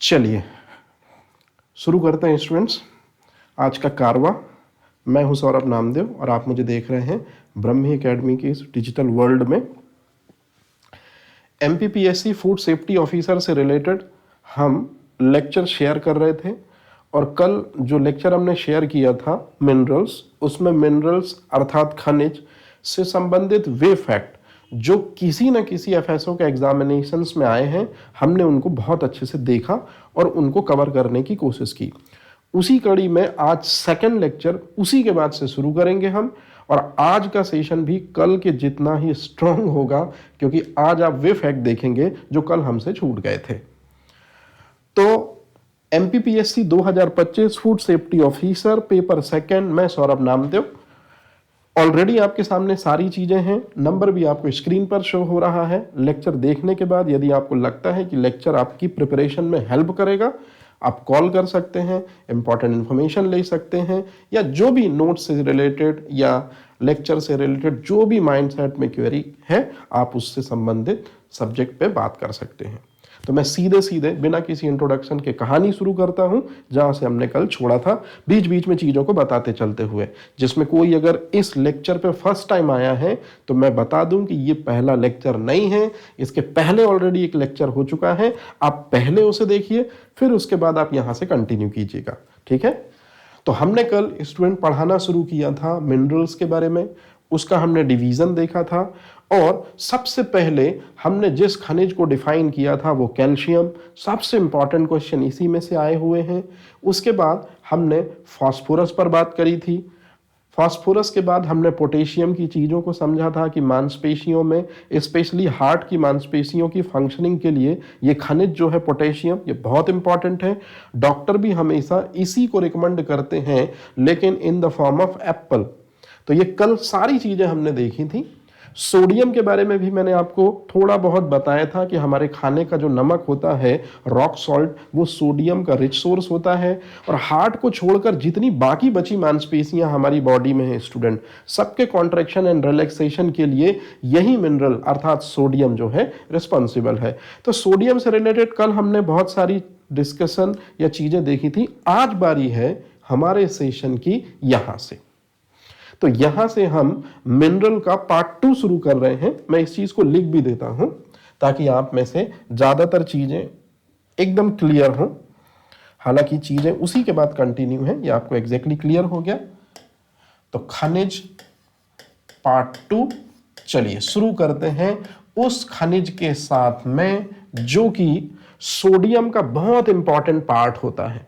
चलिए शुरू करते हैं स्टूडेंट्स आज का कारवा। मैं हूं सौरभ नामदेव और आप मुझे देख रहे हैं ब्रह्मी एकेडमी की इस डिजिटल वर्ल्ड में। एमपीपीएससी फूड सेफ्टी ऑफिसर से रिलेटेड हम लेक्चर शेयर कर रहे थे और कल जो लेक्चर हमने शेयर किया था मिनरल्स, उसमें मिनरल्स अर्थात खनिज से संबंधित वे फैक्ट जो किसी न किसी एफएसओ के एग्जामिनेशंस में आए हैं, हमने उनको बहुत अच्छे से देखा और उनको कवर करने की कोशिश की। उसी कड़ी में आज सेकंड लेक्चर उसी के बाद से शुरू करेंगे हम, और आज का सेशन भी कल के जितना ही स्ट्रांग होगा, क्योंकि आज आप वे फैक्ट देखेंगे जो कल हमसे छूट गए थे। तो MPPSC 2025 food safety officer paper second, मैं सौरभ नामदेव। ऑलरेडी आपके सामने सारी चीजें हैं, नंबर भी आपको स्क्रीन पर शो हो रहा है। लेक्चर देखने के बाद यदि आपको लगता है कि लेक्चर आपकी प्रिपरेशन में हेल्प करेगा, आप कॉल कर सकते हैं, इंपॉर्टेंट इंफॉर्मेशन ले सकते हैं, या जो भी नोट्स से रिलेटेड या लेक्चर से रिलेटेड जो भी माइंडसेट में क्वेरी है, आप उससे संबंधित सब्जेक्ट पे बात कर सकते हैं। तो मैं सीधे सीधे बिना किसी इंट्रोडक्शन के कहानी शुरू करता हूं जहां से हमने कल छोड़ा था, बीच बीच में चीजों को बताते चलते हुए। जिसमें कोई अगर इस लेक्चर पे फर्स्ट टाइम आया है तो मैं बता दूं कि ये पहला लेक्चर नहीं है, इसके पहले ऑलरेडी एक लेक्चर हो चुका है। आप पहले उसे देखिए, फिर उसके बाद आप यहां से कंटिन्यू कीजिएगा, ठीक है। तो हमने कल स्टूडेंट पढ़ाना शुरू किया था मिनरल्स के बारे में, उसका हमने डिवीजन देखा था, और सबसे पहले हमने जिस खनिज को डिफाइन किया था वो कैल्शियम। सबसे इंपॉर्टेंट क्वेश्चन इसी में से आए हुए हैं। उसके बाद हमने फास्फोरस पर बात करी थी। फास्फोरस के बाद हमने पोटेशियम की चीज़ों को समझा था कि मांसपेशियों में, स्पेशली हार्ट की मांसपेशियों की फंक्शनिंग के लिए ये खनिज जो है पोटेशियम, ये बहुत इंपॉर्टेंट है। डॉक्टर भी हमेशा इसी को रिकमेंड करते हैं, लेकिन in the form of Apple. तो ये कल सारी चीज़ें हमने देखी थी। सोडियम के बारे में भी मैंने आपको थोड़ा बहुत बताया था कि हमारे खाने का जो नमक होता है रॉक सॉल्ट, वो सोडियम का रिच सोर्स होता है। और हार्ट को छोड़कर जितनी बाकी बची मांसपेशियां हमारी बॉडी में है स्टूडेंट, सबके कॉन्ट्रैक्शन एंड रिलैक्सेशन के लिए यही मिनरल अर्थात सोडियम जो है रिस्पॉन्सिबल है। तो सोडियम से रिलेटेड कल हमने बहुत सारी डिस्कशन या चीजें देखी थी। आज बारी है हमारे सेशन की यहां से। तो यहां से हम मिनरल का पार्ट 2 शुरू कर रहे हैं। मैं इस चीज को लिख भी देता हूं ताकि आप में से ज्यादातर चीजें एकदम क्लियर हो। हालांकि चीजें उसी के बाद कंटिन्यू है, ये आपको एग्जैक्टली क्लियर हो गया। तो खनिज पार्ट 2, चलिए शुरू करते हैं उस खनिज के साथ में जो कि सोडियम का बहुत इंपॉर्टेंट पार्ट होता है।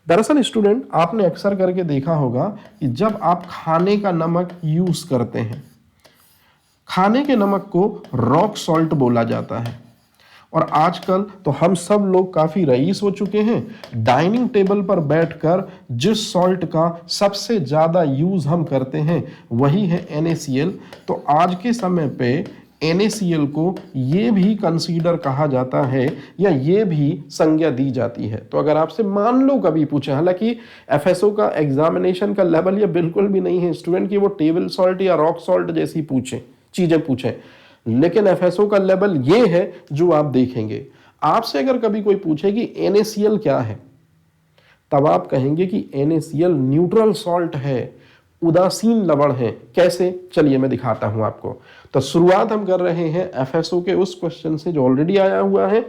दरअसल स्टूडेंट, आपने अक्सर करके देखा होगा कि जब आप खाने का नमक यूज करते हैं, खाने के नमक को रॉक सॉल्ट बोला जाता है। और आजकल तो हम सब लोग काफी रईस हो चुके हैं। डाइनिंग टेबल पर बैठकर जिस सॉल्ट का सबसे ज्यादा यूज हम करते हैं वही है NaCl। तो आज के समय पे NaCl को ये भी कंसीडर कहा जाता है या ये भी संज्ञा दी जाती है। तो अगर आपसे मान लो कभी पूछे, हालांकि एफएसओ का एग्जामिनेशन का लेवल ये बिल्कुल भी नहीं है स्टूडेंट की वो टेबल सॉल्ट या रॉक सॉल्ट जैसी चीजें पूछे, लेकिन एफएसओ का लेवल ये है जो आप देखेंगे। आपसे अगर कभी कोई पूछे कि NaCl क्या है, तब आप कहेंगे कि NaCl न्यूट्रल सॉल्ट है, उदासीन लवण है। कैसे, चलिए मैं दिखाता हूं आपको। तो शुरुआत हम कर रहे हैं एफएसओ के उस क्वेश्चन से जो ऑलरेडी आया हुआ है।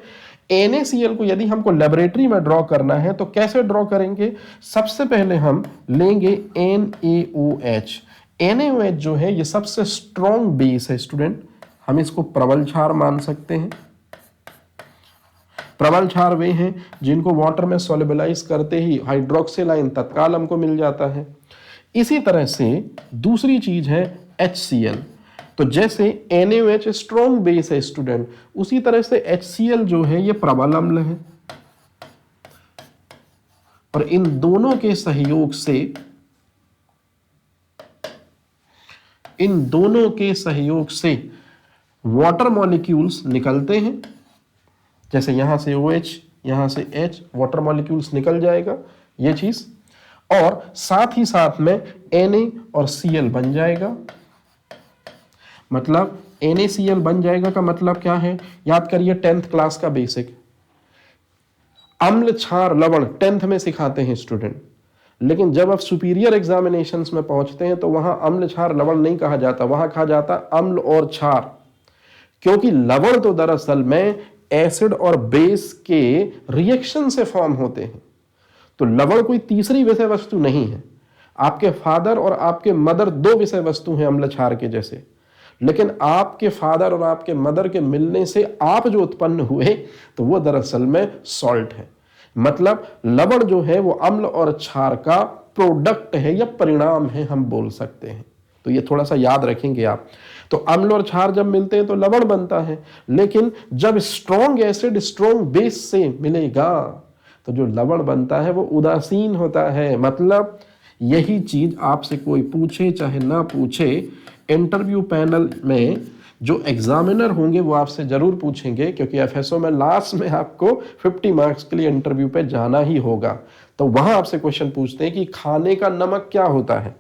NaCl को यदि हमको लेबोरेटरी में ड्रॉ करना है तो कैसे ड्रॉ करेंगे? सबसे पहले हम लेंगे NaOH। NaOH जो है ये सबसे स्ट्रॉन्ग बेस है स्टूडेंट, हम इसको प्रबल क्षार मान सकते हैं। प्रबल क्षार वे हैं जिनको वाटर में सोल्युबलाइज करते ही हाइड्रोक्सिल आयन तत्काल हमको मिल जाता है। इसी तरह से दूसरी चीज है HCl। तो जैसे NaOH स्ट्रॉन्ग बेस है स्टूडेंट, उसी तरह से HCl जो है ये प्रबल अम्ल है। और इन दोनों के सहयोग से वाटर मॉलिक्यूल्स निकलते हैं। जैसे यहां से OH, यहां से H, वाटर मॉलिक्यूल्स निकल जाएगा ये चीज, और साथ ही साथ में Na और Cl बन जाएगा। मतलब NaCl बन जाएगा का मतलब क्या है? याद करिए 10th क्लास का बेसिक, अम्ल क्षार लवण 10th में सिखाते हैं स्टूडेंट, लेकिन जब आप सुपीरियर एग्जामिनेशंस में पहुंचते हैं तो वहां अम्ल क्षार लवण नहीं कहा जाता, वहां कहा जाता अम्ल और क्षार, क्योंकि लवण तो दरअसल में एसिड और बेस के रिएक्शन से फॉर्म होते हैं। तो लवण कोई तीसरी विषय वस्तु नहीं है। आपके फादर और आपके मदर दो विषय वस्तु हैं अम्ल क्षार के जैसे, लेकिन आपके फादर और आपके मदर के मिलने से आप जो उत्पन्न हुए तो वो दरअसल में सॉल्ट है। मतलब लवण जो है वो अम्ल और क्षार का प्रोडक्ट है या परिणाम है, हम बोल सकते हैं। तो ये थोड़ा सा याद रखेंगे आप। तो अम्ल और क्षार जब मिलते हैं तो लवण बनता है, लेकिन जब स्ट्रॉन्ग एसिड स्ट्रॉन्ग बेस से मिलेगा तो जो लवण बनता है वो उदासीन होता है। मतलब यही चीज आपसे कोई पूछे चाहे ना पूछे, इंटरव्यू पैनल में जो एग्जामिनर होंगे वो आपसे जरूर पूछेंगे, क्योंकि एफएसओ में लास्ट में आपको 50 मार्क्स के लिए इंटरव्यू पे जाना ही होगा। तो वहां आपसे क्वेश्चन पूछते हैं कि खाने का नमक क्या होता है।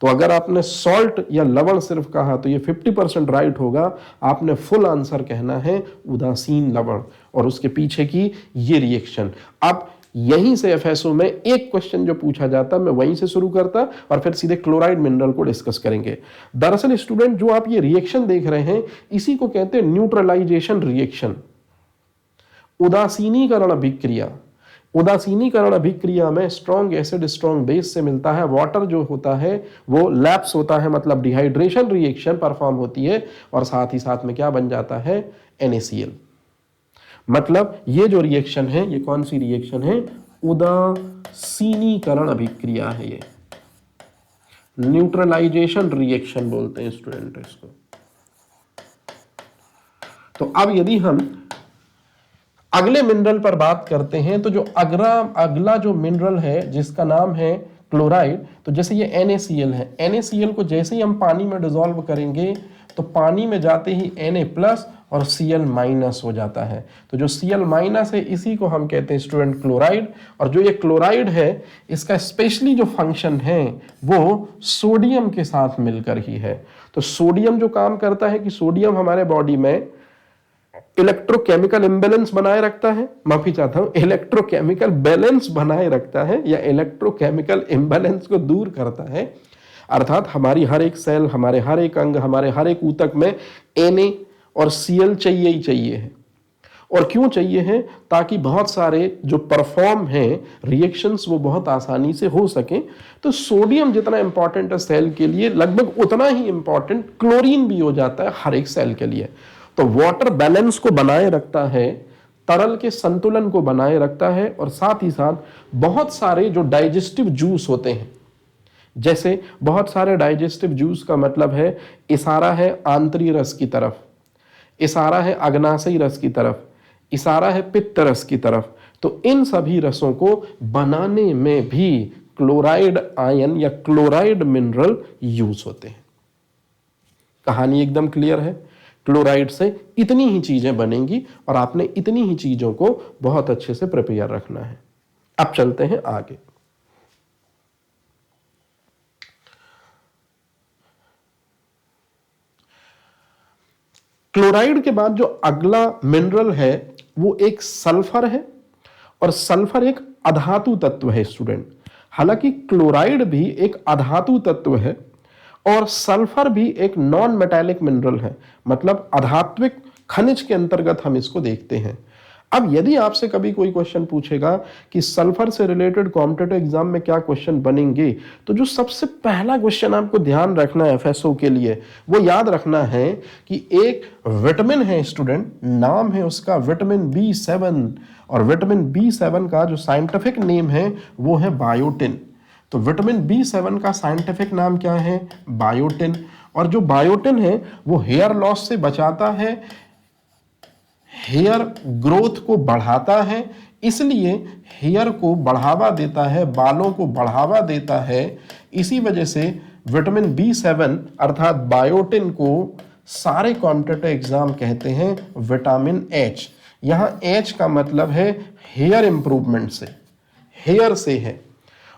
तो अगर आपने सॉल्ट या लवण सिर्फ कहा तो ये 50% राइट होगा। आपने फुल आंसर कहना है उदासीन लवण, और उसके पीछे की ये रिएक्शन। अब यहीं से एफएसओ में एक क्वेश्चन जो पूछा जाता मैं वहीं से शुरू करता और फिर सीधे क्लोराइड मिनरल को डिस्कस करेंगे। दरअसल स्टूडेंट जो आप ये रिएक्शन देख रहे हैं इसी को कहते हैं न्यूट्रलाइजेशन रिएक्शन, उदासीनीकरण अभिक्रिया। उदासीनीकरण अभिक्रिया में स्ट्रॉन्ग एसिड स्ट्रॉन्ग बेस से मिलता है, वाटर जो होता है वो लैप्स होता है, मतलब डिहाइड्रेशन रिएक्शन परफॉर्म होती है, और साथ ही साथ में क्या बन जाता है, NaCl। मतलब ये जो रिएक्शन है ये कौन सी रिएक्शन है, उदासीनीकरण अभिक्रिया है, ये न्यूट्रलाइजेशन रिएक्शन बोलते हैं स्टूडेंट इसको। तो अब यदि हम अगले मिनरल पर बात करते हैं तो जो अगला जो मिनरल है जिसका नाम है क्लोराइड, तो जैसे ये NaCl है, NaCl को जैसे ही हम पानी में डिसॉल्व करेंगे तो पानी में जाते ही Na+ और Cl- हो जाता है। तो जो Cl- है इसी को हम कहते हैं स्टूडेंट क्लोराइड। और जो ये क्लोराइड है इसका स्पेशली जो फंक्शन है वो सोडियम के साथ मिलकर ही है। तो सोडियम जो काम करता है कि सोडियम हमारे बॉडी में इलेक्ट्रोकेमिकल इम्बैलेंस बनाए रखता है, माफी चाहता हूं, इलेक्ट्रोकेमिकल बैलेंस बनाए रखता है या इलेक्ट्रोकेमिकल इम्बैलेंस को दूर करता है। अर्थात हमारी हर एक सेल, हमारे हर एक अंग, हमारे हर एक ऊतक में Na और Cl चाहिए ही चाहिए है। और क्यों चाहिए है, ताकि बहुत सारे जो परफॉर्म हैं रिएक्शंस वो बहुत आसानी से हो सके। तो सोडियम जितना इंपॉर्टेंट है सेल के लिए, लगभग उतना ही इंपॉर्टेंट क्लोरीन भी हो जाता है हर एक सेल के लिए। तो वाटर बैलेंस को बनाए रखता है, तरल के संतुलन को बनाए रखता है, और साथ ही साथ बहुत सारे जो डाइजेस्टिव जूस होते हैं, जैसे बहुत सारे डाइजेस्टिव जूस का मतलब है इशारा है आंतरी रस की तरफ, इशारा है अग्नाशयी रस की तरफ, इशारा है पित्त रस की तरफ। तो इन सभी रसों को बनाने में भी क्लोराइड आयन या क्लोराइड मिनरल यूज होते हैं। कहानी एकदम क्लियर है। क्लोराइड से इतनी ही चीजें बनेंगी और आपने इतनी ही चीजों को बहुत अच्छे से प्रिपेयर रखना है। अब चलते हैं आगे। क्लोराइड के बाद जो अगला मिनरल है वो एक सल्फर है, और सल्फर एक अधातु तत्व है स्टूडेंट। हालांकि क्लोराइड भी एक अधातु तत्व है और सल्फर भी एक नॉन मेटालिक मिनरल है, मतलब अधात्विक खनिज के अंतर्गत हम इसको देखते हैं। अब यदि आपसे कभी कोई क्वेश्चन पूछेगा कि सल्फर से रिलेटेड कॉम्पिटिटिव एग्जाम में क्या क्वेश्चन बनेंगे, तो जो सबसे पहला क्वेश्चन आपको ध्यान रखना है एफएसओ के लिए, वो याद रखना है कि एक विटामिन है स्टूडेंट, नाम है उसका विटामिन B7, और विटामिन B7 का जो साइंटिफिक नेम है वो है बायोटिन। तो विटामिन B7 का साइंटिफिक नाम क्या है, बायोटिन। और जो बायोटिन है वो हेयर लॉस से बचाता है, हेयर ग्रोथ को बढ़ाता है, इसलिए हेयर को बढ़ावा देता है, बालों को बढ़ावा देता है। इसी वजह से विटामिन B7 अर्थात बायोटिन को सारे कॉम्पिटिटिव एग्जाम कहते हैं विटामिन H। यहां H का मतलब है हेयर इंप्रूवमेंट से, हेयर से है।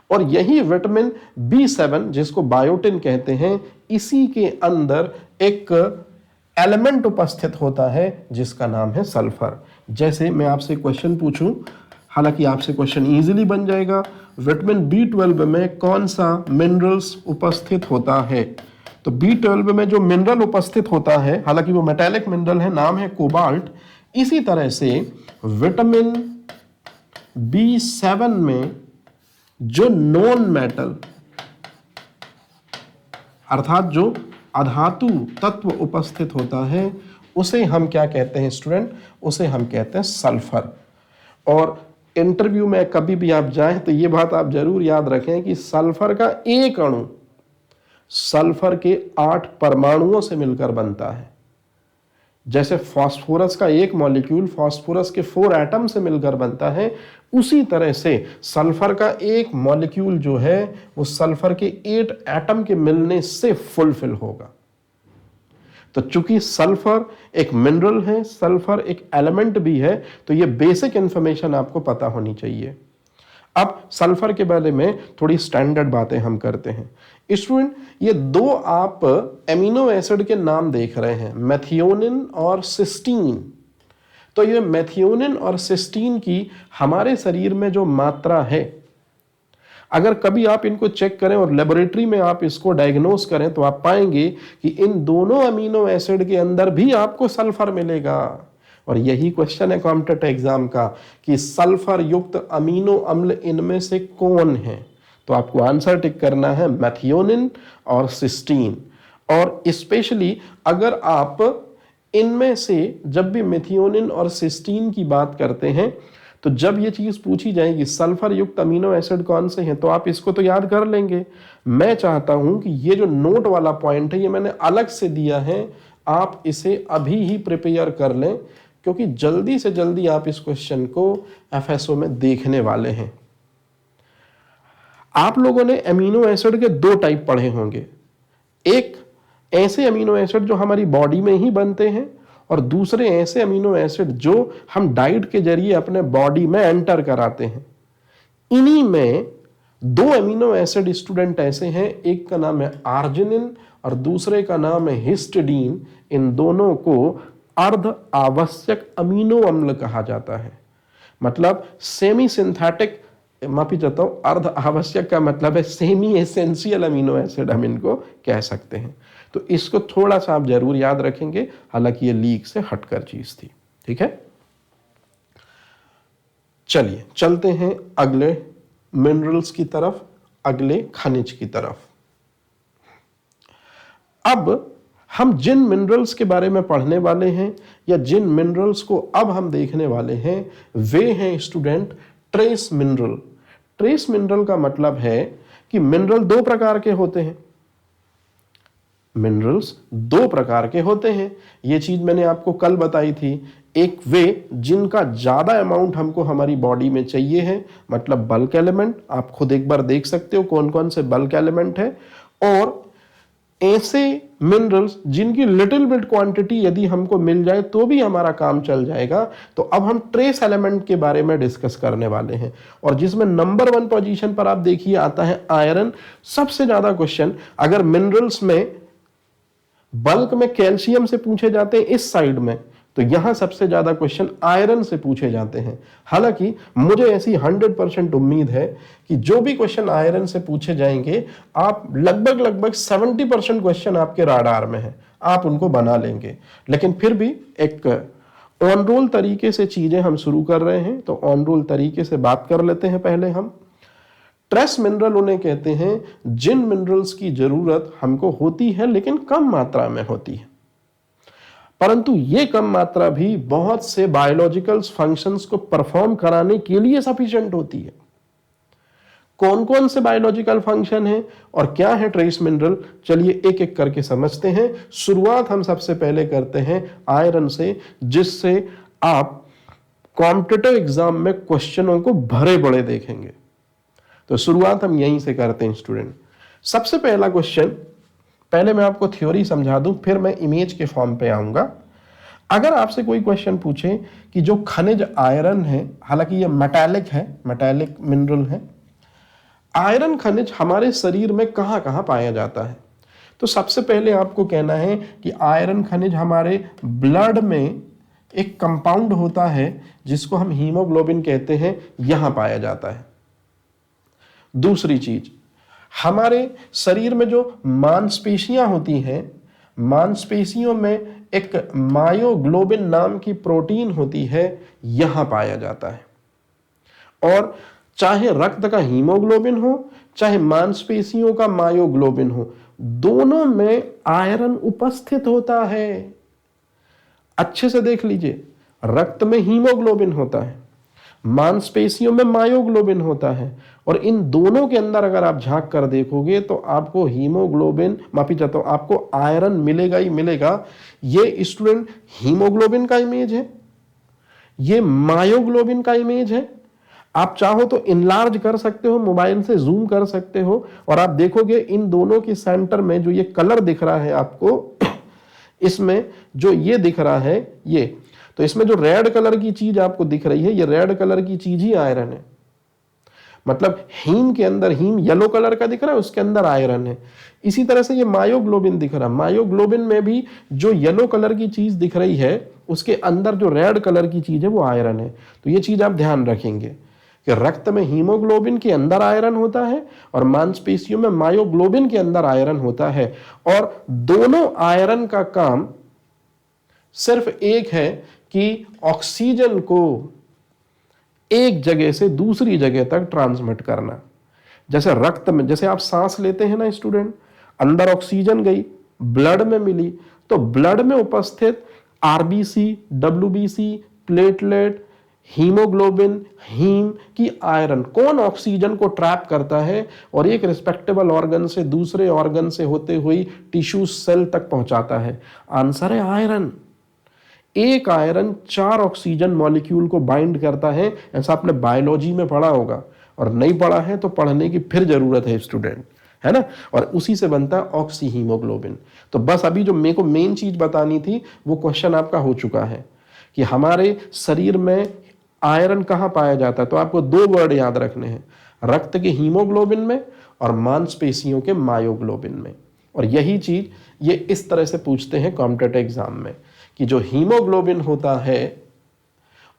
और यही विटामिन B7 जिसको बायोटिन कहते हैं, इसी के अंदर एक एलिमेंट उपस्थित होता है जिसका नाम है सल्फर। जैसे मैं आपसे क्वेश्चन पूछूं हालांकि आपसे क्वेश्चन इजीली बन जाएगा, विटामिन B12 में कौन सा मिनरल्स उपस्थित होता है? तो B12 में जो मिनरल उपस्थित होता है, हालांकि वो मेटालिक मिनरल है, नाम है कोबाल्ट। इसी तरह से विटामिन B7 में जो नॉन मेटल अर्थात जो अधातु तत्व उपस्थित होता है उसे हम क्या कहते हैं स्टूडेंट? उसे हम कहते हैं सल्फर। और इंटरव्यू में कभी भी आप जाएं तो ये बात आप जरूर याद रखें कि सल्फर का एक अणु सल्फर के 8 परमाणुओं से मिलकर बनता है। जैसे फास्फोरस का एक मॉलिक्यूल फास्फोरस के 4 एटम से मिलकर बनता है, उसी तरह से सल्फर का एक मॉलिक्यूल जो है वो सल्फर के 8 एटम के मिलने से फुलफिल होगा। तो चूंकि सल्फर एक मिनरल है, सल्फर एक एलिमेंट भी है, तो ये बेसिक इंफॉर्मेशन आपको पता होनी चाहिए। अब सल्फर के बारे में थोड़ी स्टैंडर्ड बातें हम करते हैं स्टूडेंट। ये दो आप एमिनो एसिड के नाम देख रहे हैं, मेथियोनिन और सिस्टीन। तो ये मेथियोनिन और सिस्टीन की हमारे शरीर में जो मात्रा है, अगर कभी आप इनको चेक करें और लेबोरेटरी में आप इसको डायग्नोस करें तो आप पाएंगे कि इन दोनों अमीनो एसिड के अंदर भी आपको सल्फर मिलेगा। और यही क्वेश्चन है कॉम्पिटिटिव एग्जाम का कि सल्फर युक्त अमीनो अम्ल इनमें से कौन है? तो आपको आंसर टिक करना है मेथियोनिन और सिस्टीन। और स्पेशली अगर आप इनमें से जब भी मेथियोनिन और सिस्टीन की बात करते हैं तो जब ये चीज पूछी जाएगी सल्फर युक्त अमीनो एसिड कौन से हैं, तो आप इसको तो याद कर लेंगे। मैं चाहता हूं कि ये जो नोट वाला पॉइंट है ये मैंने अलग से दिया है, आप इसे अभी ही प्रिपेयर कर लें, क्योंकि जल्दी से जल्दी आप इस क्वेश्चन को एफएसओ में देखने वाले हैं। आप लोगों ने अमीनो एसिड के 2 टाइप पढ़े होंगे, एक ऐसे अमीनो एसिड जो हमारी बॉडी में ही बनते हैं और दूसरे ऐसे अमीनो एसिड जो हम डाइट के जरिए अपने बॉडी में एंटर कराते हैं। इन्हीं में 2 अमीनो एसिड स्टूडेंट ऐसे हैं, एक का नाम है आर्जिनिन और दूसरे का नाम है हिस्टिडीन। इन दोनों को अर्ध आवश्यक अमीनो अम्ल कहा जाता है, मतलब सेमी सिंथेटिक, माफी चाहता हूं, अर्ध आवश्यक का मतलब है सेमी एसेंशियल अमीनो एसिड हम इनको कह सकते हैं। तो इसको थोड़ा सा आप जरूर याद रखेंगे, हालांकि ये लीक से हटकर चीज थी। ठीक है, चलिए चलते हैं अगले मिनरल्स की तरफ, अगले खनिज की तरफ। अब हम जिन मिनरल्स के बारे में पढ़ने वाले हैं या जिन मिनरल्स को अब हम देखने वाले हैं वे हैं student trace mineral. Trace mineral का मतलब है कि मिनरल 2 प्रकार के होते हैं। मिनरल्स 2 प्रकार के होते हैं, ये चीज मैंने आपको कल बताई थी। एक वे जिनका ज्यादा अमाउंट हमको हमारी बॉडी में चाहिए है, मतलब बल्क एलिमेंट, आप खुद एक बार देख सकते हो कौन कौन से बल्क एलिमेंट है। और ऐसे मिनरल्स जिनकी लिटिल बिट क्वांटिटी यदि हमको मिल जाए तो भी हमारा काम चल जाएगा। तो अब हम ट्रेस एलिमेंट के बारे में डिस्कस करने वाले हैं, और जिसमें नंबर 1 पोजीशन पर आप देखिए आता है आयरन। सबसे ज्यादा क्वेश्चन अगर मिनरल्स में बल्क में कैल्शियम से पूछे जाते हैं इस साइड में, तो यहां सबसे ज्यादा क्वेश्चन आयरन से पूछे जाते हैं। हालांकि मुझे ऐसी 100% उम्मीद है कि जो भी क्वेश्चन आयरन से पूछे जाएंगे, आप लगभग 70% क्वेश्चन आपके राडार में है, आप उनको बना लेंगे। लेकिन फिर भी एक ऑन रोल तरीके से चीजें हम शुरू कर रहे हैं, तो ऑन रोल तरीके से बात कर लेते हैं। पहले हम ट्रेस मिनरल उन्हें कहते हैं जिन मिनरल्स की जरूरत हमको होती है लेकिन कम मात्रा में होती है, परंतु ये कम मात्रा भी बहुत से बायोलॉजिकल फंक्शंस को परफॉर्म कराने के लिए सफिशिएंट होती है। कौन कौन से बायोलॉजिकल फंक्शन हैं और क्या है ट्रेस मिनरल, चलिए एक एक करके समझते हैं। शुरुआत हम सबसे पहले करते हैं आयरन से, जिससे आप कॉम्पिटिटिव एग्जाम में क्वेश्चनों को भरे बड़े देखेंगे। तो शुरुआत हम यहीं से करते हैं स्टूडेंट। सबसे पहला क्वेश्चन, पहले मैं आपको थ्योरी समझा दूं, फिर मैं इमेज के फॉर्म पे आऊंगा। अगर आपसे कोई क्वेश्चन पूछे कि जो खनिज आयरन है, हालांकि ये मेटालिक है, मेटालिक मिनरल है, आयरन खनिज हमारे शरीर में कहां कहां पाया जाता है, तो सबसे पहले आपको कहना है कि आयरन खनिज हमारे ब्लड में एक कंपाउंड होता है जिसको हम हीमोग्लोबिन कहते हैं, यहां पाया जाता है। दूसरी चीज, हमारे शरीर में जो मांसपेशियां होती हैं, मांसपेशियों में एक मायोग्लोबिन नाम की प्रोटीन होती है, यहां पाया जाता है। और चाहे रक्त का हीमोग्लोबिन हो, चाहे मांसपेशियों का मायोग्लोबिन हो, दोनों में आयरन उपस्थित होता है। अच्छे से देख लीजिए, रक्त में हीमोग्लोबिन होता है, मांसपेशियों में मायोग्लोबिन होता है, और इन दोनों के अंदर अगर आप झांक कर देखोगे तो आपको हीमोग्लोबिन, माफी चाहता हूं, आपको आयरन मिलेगा ही मिलेगा। ये स्टूडेंट हीमोग्लोबिन का इमेज है, ये मायोग्लोबिन का इमेज है। आप चाहो तो इनलार्ज कर सकते हो, मोबाइल से जूम कर सकते हो, और आप देखोगे इन दोनों के सेंटर में जो ये कलर दिख रहा है आपको, इसमें जो ये दिख रहा है ये, तो इसमें जो रेड कलर की चीज आपको दिख रही है, ये रेड कलर की चीज ही आयरन है। मतलब हीम के अंदर, हीम येलो कलर का दिख रहा है, उसके अंदर आयरन है। इसी तरह से ये मायोग्लोबिन दिख रहा है, मायोग्लोबिन में भी जो येलो कलर की चीज दिख रही है, उसके अंदर जो रेड कलर की चीज है वो आयरन है। तो ये चीज आप ध्यान रखेंगे कि रक्त में हीमोग्लोबिन के अंदर आयरन होता है और मांसपेशियों में मायोग्लोबिन के अंदर आयरन होता है, और दोनों आयरन का काम सिर्फ एक है कि ऑक्सीजन को एक जगह से दूसरी जगह तक ट्रांसमिट करना। जैसे रक्त में, जैसे आप सांस लेते हैं ना स्टूडेंट, अंदर ऑक्सीजन गई, ब्लड में मिली, तो ब्लड में उपस्थित RBC, WBC, platelet, haemoglobin, haem की आयरन कौन ऑक्सीजन को ट्रैप करता है और एक रिस्पेक्टेबल ऑर्गन से दूसरे ऑर्गन से होते हुई टिश्यू सेल तक पहुंचाता है? आंसर है आयरन। एक आयरन 4 ऑक्सीजन मॉलिक्यूल को बाइंड करता है, ऐसा आपने बायोलॉजी में पढ़ा होगा, और नहीं पढ़ा है तो पढ़ने की फिर जरूरत है स्टूडेंट, है ना। और उसी से बनता है ऑक्सी हीमोग्लोबिन। तो बस अभी जो मेरे को मेन चीज बतानी थी वो क्वेश्चन आपका हो चुका है कि हमारे शरीर में आयरन कहां पाया जाता है। तो आपको 2 वर्ड याद रखने हैं, रक्त के हीमोग्लोबिन में और मांसपेशियों के मायोग्लोबिन में। और यही चीज ये इस तरह से पूछते हैं कॉम्पिटिटिव एग्जाम में कि जो हीमोग्लोबिन होता है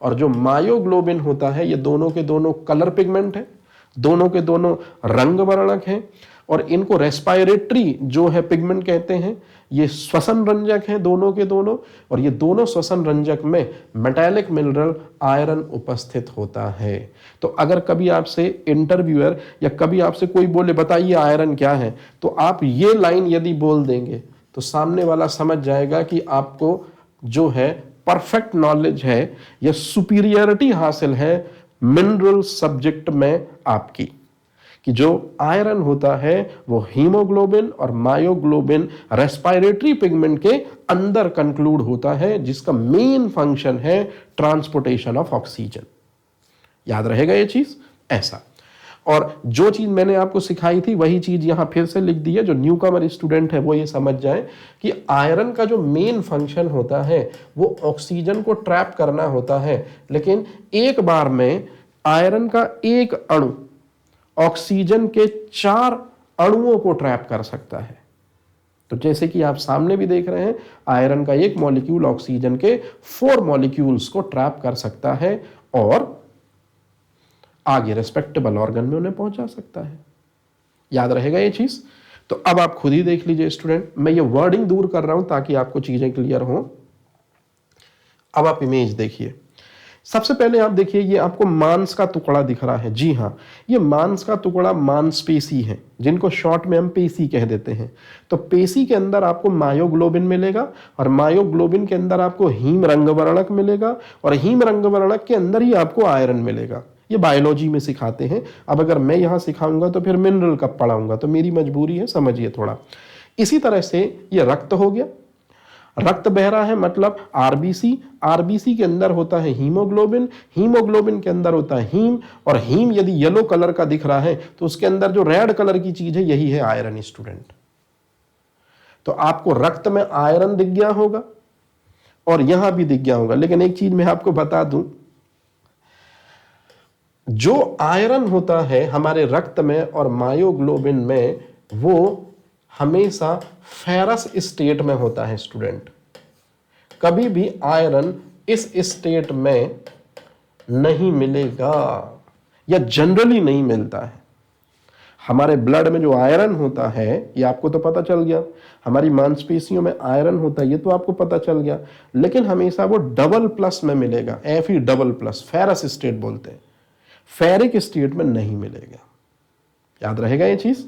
और जो मायोग्लोबिन होता है, ये दोनों के दोनों कलर पिगमेंट है, दोनों के दोनों रंग वर्णक हैं, और इनको रेस्पायरेटरी जो है पिगमेंट कहते हैं। ये श्वसन रंजक हैं दोनों के दोनों, और ये दोनों श्वसन रंजक में मेटालिक मिनरल आयरन उपस्थित होता है। तो अगर कभी आपसे इंटरव्यूअर या कभी आपसे कोई बोले बताइए आयरन क्या है, तो आप ये लाइन यदि बोल देंगे तो सामने वाला समझ जाएगा कि आपको जो है परफेक्ट नॉलेज है या सुपीरियरिटी हासिल है मिनरल सब्जेक्ट में आपकी, कि जो आयरन होता है वो हीमोग्लोबिन और मायोग्लोबिन रेस्पायरेटरी पिगमेंट के अंदर कंक्लूड होता है, जिसका मेन फंक्शन है ट्रांसपोर्टेशन ऑफ ऑक्सीजन। याद रहेगा ये चीज ऐसा। और जो चीज मैंने आपको सिखाई थी वही चीज यहां फिर से लिख दी है, जो न्यू कमर स्टूडेंट है वो ये समझ जाए कि आयरन का जो मेन फंक्शन होता है वो ऑक्सीजन को ट्रैप करना होता है, लेकिन एक बार में आयरन का एक अणु ऑक्सीजन के 4 अणुओं को ट्रैप कर सकता है। तो जैसे कि आप सामने भी देख रहे हैं, आयरन का एक मॉलिक्यूल ऑक्सीजन के 4 मॉलिक्यूल्स को ट्रैप कर सकता है और आगे रेस्पेक्टेबल ऑर्गन में उन्हें पहुंचा सकता है। याद रहेगा ये चीज। तो अब आप खुद ही देख लीजिए स्टूडेंट, मैं ये वर्डिंग दूर कर रहा हूं ताकि आपको चीजें क्लियर हो। अब आप इमेज देखिए। सबसे पहले आप देखिए, ये आपको मांस का टुकड़ा दिख रहा है। जी हाँ, ये मांस का टुकड़ा मांसपेशी है, जिनको शॉर्ट में हम पेशी कह देते हैं। तो पेशी के अंदर आपको मायोग्लोबिन मिलेगा, और मायोग्लोबिन के अंदर आपको हीम रंगवर्णक मिलेगा, और हीम रंगवर्णक के अंदर ही आपको आयरन मिलेगा। ये बायोलॉजी में सिखाते हैं। अब अगर मैं यहां सिखाऊंगा तो फिर मिनरल कब पढ़ाऊंगा, तो मेरी मजबूरी है, समझिए थोड़ा। इसी तरह से ये रक्त हो गया, रक्त बह रहा है मतलब आरबीसी, आरबीसी के अंदर होता है हीमोग्लोबिन, हीमोग्लोबिन के अंदर होता है हीम, और हीम यदि येलो कलर का दिख रहा है तो उसके अंदर जो रेड कलर की चीज है यही है आयरन स्टूडेंट। तो आपको रक्त में आयरन दिख गया होगा और यहां भी दिख गया होगा, लेकिन एक चीज मैं आपको बता दूं, जो आयरन होता है हमारे रक्त में और मायोग्लोबिन में वो हमेशा फेरस स्टेट में होता है स्टूडेंट। कभी भी आयरन इस स्टेट में नहीं मिलेगा या जनरली नहीं मिलता है। हमारे ब्लड में जो आयरन होता है ये आपको तो पता चल गया, हमारी मांसपेशियों में आयरन होता है ये तो आपको पता चल गया, लेकिन हमेशा वो डबल प्लस में मिलेगा, Fe double plus, ferrous state बोलते हैं, फेरिक स्टेट में नहीं मिलेगा। याद रहेगा ये चीज?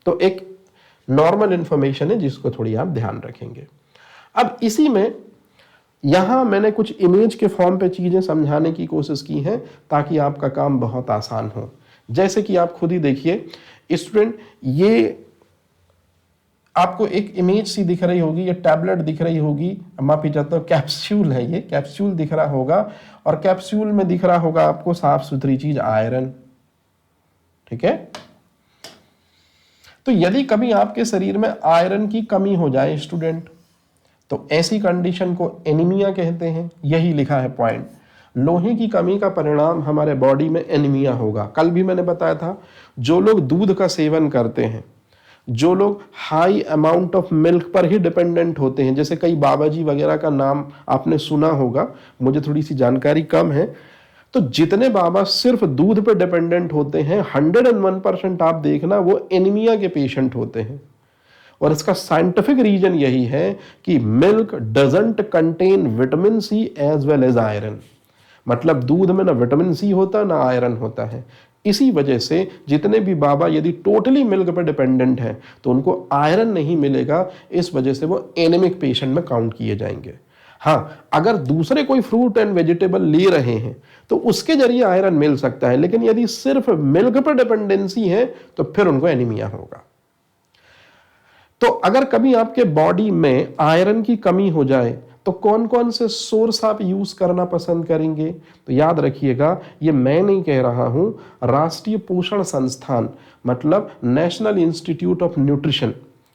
तो एक नॉर्मल इंफॉर्मेशन है जिसको थोड़ी आप ध्यान रखेंगे। अब इसी में यहां मैंने कुछ इमेज के फॉर्म पे चीजें समझाने की कोशिश की है ताकि आपका काम बहुत आसान हो। जैसे कि आप खुद ही देखिए स्टूडेंट, ये आपको एक इमेज सी दिख रही होगी, ये टैबलेट दिख रही होगी, माफी चाहता हूं, कैप्सूल है, ये कैप्सूल दिख रहा होगा, और कैप्सूल में दिख रहा होगा आपको साफ सुथरी चीज आयरन। ठीक है, तो यदि कभी आपके शरीर में आयरन की कमी हो जाए स्टूडेंट, तो ऐसी कंडीशन को एनीमिया कहते हैं। यही लिखा है पॉइंट, लोहे की कमी का परिणाम हमारे बॉडी में एनीमिया होगा। कल भी मैंने बताया था, जो लोग दूध का सेवन करते हैं, जो लोग हाई अमाउंट ऑफ मिल्क पर ही डिपेंडेंट होते हैं, जैसे कई बाबा जी वगैरह का नाम आपने सुना होगा, मुझे थोड़ी सी जानकारी कम है, तो जितने बाबा सिर्फ दूध पर डिपेंडेंट होते हैं 101% आप देखना वो एनीमिया के पेशेंट होते हैं। और इसका साइंटिफिक रीजन यही है कि milk doesn't contain vitamin C as well as iron, मतलब दूध में ना विटामिन सी होता ना आयरन होता है। इसी वजह से जितने भी बाबा यदि टोटली मिल्क पर डिपेंडेंट हैं तो उनको आयरन नहीं मिलेगा, इस वजह से वो एनीमिक पेशेंट में काउंट किए जाएंगे। हाँ, अगर दूसरे कोई फ्रूट एंड वेजिटेबल ले रहे हैं तो उसके जरिए आयरन मिल सकता है, लेकिन यदि सिर्फ मिल्क पर डिपेंडेंसी है तो फिर उनको एनीमिया होगा। तो अगर कभी आपके बॉडी में आयरन की कमी हो जाए तो कौन कौन से सोर्स आप यूज करना पसंद करेंगे? तो याद रखिएगा, ये मैं नहीं कह रहा हूं, राष्ट्रीय पोषण संस्थान मतलब नेशनल इंस्टीट्यूट ऑफ न्यूट्रिशन,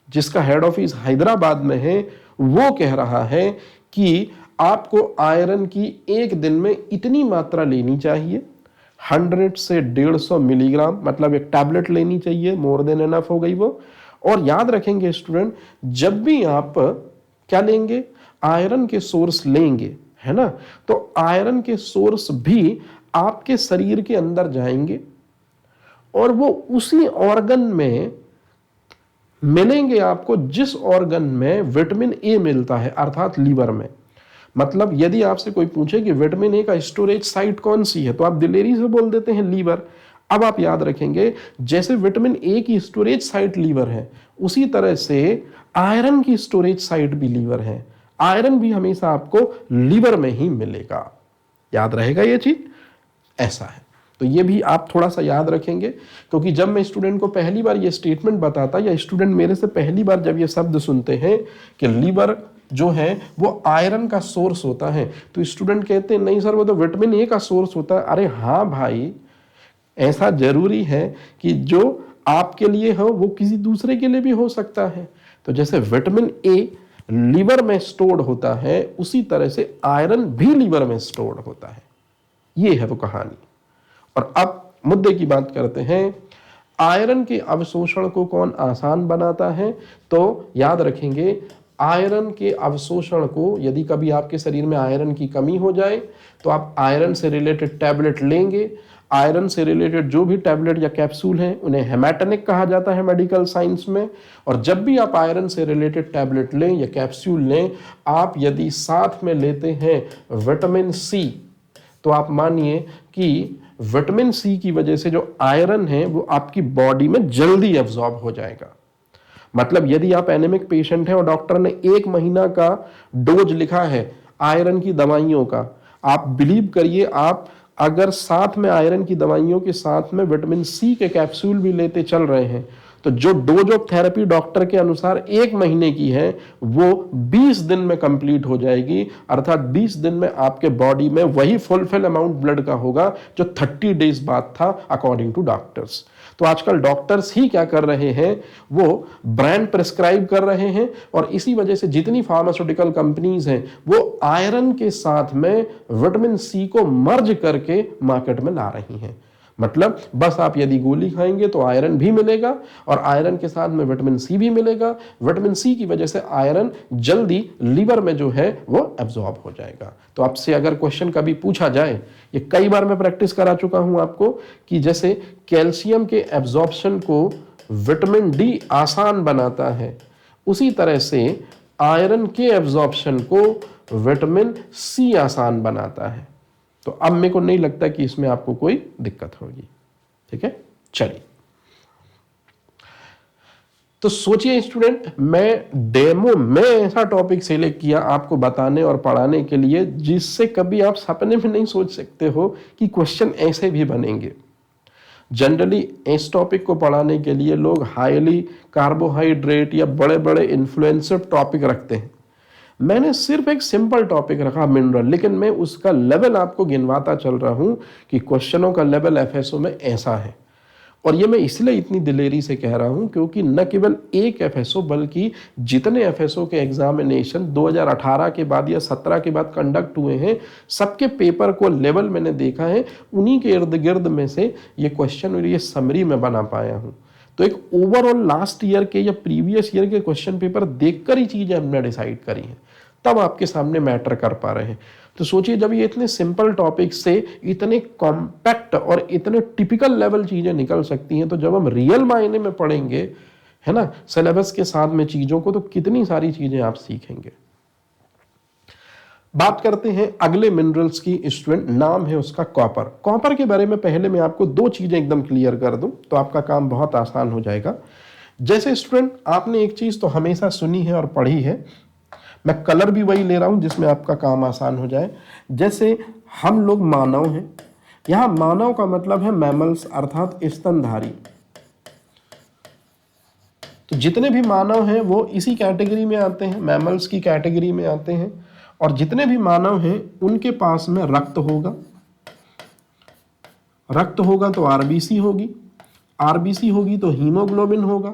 जिसका हेड ऑफिस हैदराबाद में है, वो कह रहा है कि आपको आयरन की एक दिन में इतनी मात्रा लेनी चाहिए, 100 से 150 मिलीग्राम, मतलब एक टैबलेट लेनी चाहिए, मोर देन एनफ हो गई वो। और याद रखेंगे स्टूडेंट, जब भी आप क्या लेंगे, आयरन के सोर्स लेंगे, है ना, तो आयरन के सोर्स भी आपके शरीर के अंदर जाएंगे और वो उसी ऑर्गन में मिलेंगे आपको जिस ऑर्गन में विटामिन ए मिलता है, अर्थात लीवर में। मतलब यदि आपसे कोई पूछे कि विटामिन ए का स्टोरेज साइट कौन सी है, तो आप दिलेरी से बोल देते हैं लीवर। अब आप याद रखेंगे, जैसे विटामिन ए की स्टोरेज साइट लीवर है, उसी तरह से आयरन की स्टोरेज साइट भी लीवर है। आयरन भी हमेशा आपको लीवर में ही मिलेगा। याद रहेगा ये चीज? ऐसा है, तो ये भी आप थोड़ा सा याद रखेंगे, क्योंकि जब मैं स्टूडेंट को पहली बार ये स्टेटमेंट बताता, या स्टूडेंट मेरे से पहली बार जब ये शब्द सुनते हैं कि लीवर जो है वो आयरन का सोर्स होता है, तो स्टूडेंट कहते हैं नहीं सर वो तो विटामिन ए का सोर्स होता है। अरे हाँ भाई, ऐसा जरूरी है कि जो आपके लिए हो वो किसी दूसरे के लिए भी हो सकता है। तो जैसे विटामिन ए लीवर में स्टोर्ड होता है, उसी तरह से आयरन भी लीवर में स्टोर्ड होता है। ये है वो कहानी। और अब मुद्दे की बात करते हैं, आयरन के अवशोषण को कौन आसान बनाता है? तो याद रखेंगे, आयरन के अवशोषण को, यदि कभी आपके शरीर में आयरन की कमी हो जाए तो आप आयरन से रिलेटेड टैबलेट लेंगे। आयरन से रिलेटेड जो भी टैबलेट या कैप्सूल हैं उन्हें हेमाटोनिक कहा जाता है मेडिकल साइंस में। और जब भी आप आयरन से रिलेटेड टैबलेट लें या कैप्सूल लें, आप यदि साथ में लेते हैं विटामिन सी, तो आप मानिए कि विटामिन सी की वजह से जो आयरन है वो आपकी बॉडी में जल्दी एब्जॉर्ब हो जाएगा। मतलब यदि आप एनीमिक पेशेंट हैं और डॉक्टर ने 1 महीना का डोज लिखा है आयरन की दवाइयों का, आप बिलीव करिए, आप अगर साथ में आयरन की दवाइयों के साथ में विटामिन सी के कैप्सूल भी लेते चल रहे हैं, तो जो डोज ऑफ थेरेपी डॉक्टर के अनुसार 1 महीने की है वो 20 दिन में कंप्लीट हो जाएगी। अर्थात 20 दिन में आपके बॉडी में वही फुलफिल अमाउंट ब्लड का होगा जो 30 डेज बाद था अकॉर्डिंग टू डॉक्टर्स। तो आजकल डॉक्टर्स ही क्या कर रहे हैं, वो ब्रांड प्रिस्क्राइब कर रहे हैं, और इसी वजह से जितनी फार्मास्यूटिकल कंपनीज हैं वो आयरन के साथ में विटामिन सी को मर्ज करके मार्केट में ला रही हैं। मतलब बस आप यदि गोली खाएंगे तो आयरन भी मिलेगा और आयरन के साथ में विटामिन सी भी मिलेगा। विटामिन सी की वजह से आयरन जल्दी लीवर में जो है वो एब्जॉर्ब हो जाएगा। तो आपसे अगर क्वेश्चन कभी पूछा जाए, ये कई बार मैं प्रैक्टिस करा चुका हूं आपको, कि जैसे कैल्शियम के एब्जॉर्प्शन को विटामिन डी आसान बनाता है, उसी तरह से आयरन के एब्जॉर्प्शन को विटामिन सी आसान बनाता है। तो अब मेरे को नहीं लगता कि इसमें आपको कोई दिक्कत होगी। ठीक है, चलिए। तो सोचिए स्टूडेंट, मैं डेमो में ऐसा टॉपिक सिलेक्ट किया आपको बताने और पढ़ाने के लिए जिससे कभी आप सपने में नहीं सोच सकते हो कि क्वेश्चन ऐसे भी बनेंगे। जनरली इस टॉपिक को पढ़ाने के लिए लोग हाईली कार्बोहाइड्रेट या बड़े बड़े इन्फ्लुएंसर टॉपिक रखते हैं। मैंने सिर्फ एक सिंपल टॉपिक रखा मिनरल, लेकिन मैं उसका लेवल आपको गिनवाता चल रहा हूं कि क्वेश्चनों का लेवल एफएसओ में ऐसा है। और ये मैं इसलिए इतनी दिलेरी से कह रहा हूं क्योंकि न केवल एक एफएसओ बल्कि जितने एफएसओ के एग्जामिनेशन 2018 के बाद या 17 के बाद कंडक्ट हुए हैं, सबके पेपर को लेवल मैंने देखा है। उन्हीं के इर्द गिर्द में से ये क्वेश्चन और ये समरी में बना पाया हूं। तो एक ओवरऑल लास्ट ईयर के या प्रीवियस ईयर के क्वेश्चन पेपर देखकर ही चीजें हमने डिसाइड करी हैं, तब आपके सामने मैटर कर पा रहे हैं। तो सोचिए, जब ये इतने सिंपल टॉपिक से इतने कॉम्पैक्ट और इतने टिपिकल लेवल चीजें निकल सकती हैं, तो जब हम रियल मायने में पढ़ेंगे, है ना, सिलेबस के साथ में चीजों को, तो कितनी सारी चीजें आप सीखेंगे। बात करते हैं अगले मिनरल्स की स्टूडेंट, नाम है उसका कॉपर। कॉपर के बारे में पहले मैं आपको दो चीजें एकदम क्लियर कर दूं तो आपका काम बहुत आसान हो जाएगा। जैसे स्टूडेंट, आपने एक चीज तो हमेशा सुनी है और पढ़ी है, मैं कलर भी वही ले रहा हूं जिसमें आपका काम आसान हो जाए। जैसे हम लोग मानव हैं, यहां मानव का मतलब है मैमल्स अर्थात स्तनधारी। तो जितने भी मानव हैं वो इसी कैटेगरी में आते हैं, मैमल्स की कैटेगरी में आते हैं। और जितने भी मानव हैं उनके पास में रक्त होगा, रक्त होगा तो आरबीसी होगी, आरबीसी होगी तो हीमोग्लोबिन होगा,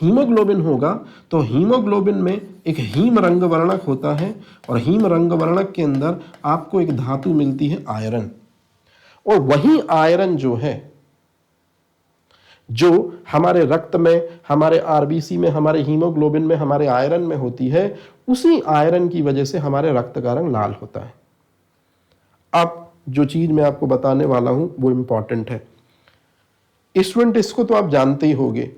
हीमोग्लोबिन होगा तो हीमोग्लोबिन में एक हीम रंग वर्णक होता है और हीम रंग वर्णक के अंदर आपको एक धातु मिलती है आयरन। और वही आयरन जो है, जो हमारे रक्त में, हमारे आरबीसी में, हमारे हीमोग्लोबिन में, हमारे आयरन में होती है, उसी आयरन की वजह से हमारे रक्त का रंग लाल होता है। अब जो चीज मैं आपको बताने वाला हूं वो इंपॉर्टेंट है स्टूडेंट, इसको तो आप जानते ही होंगे,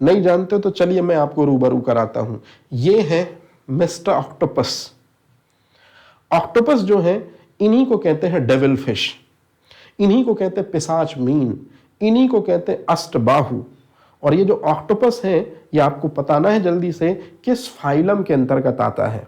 नहीं जानते तो चलिए मैं आपको रूबरू कराता हूं। ये है मिस्टर ऑक्टोपस। ऑक्टोपस जो है, इन्हीं को कहते हैं डेविल फिश, इन्हीं को कहते हैं पिशाच मीन, इन्हीं को कहते हैं अष्टबाहु। और ये जो ऑक्टोपस है, ये आपको बताना है जल्दी से किस फाइलम के अंतर्गत आता है।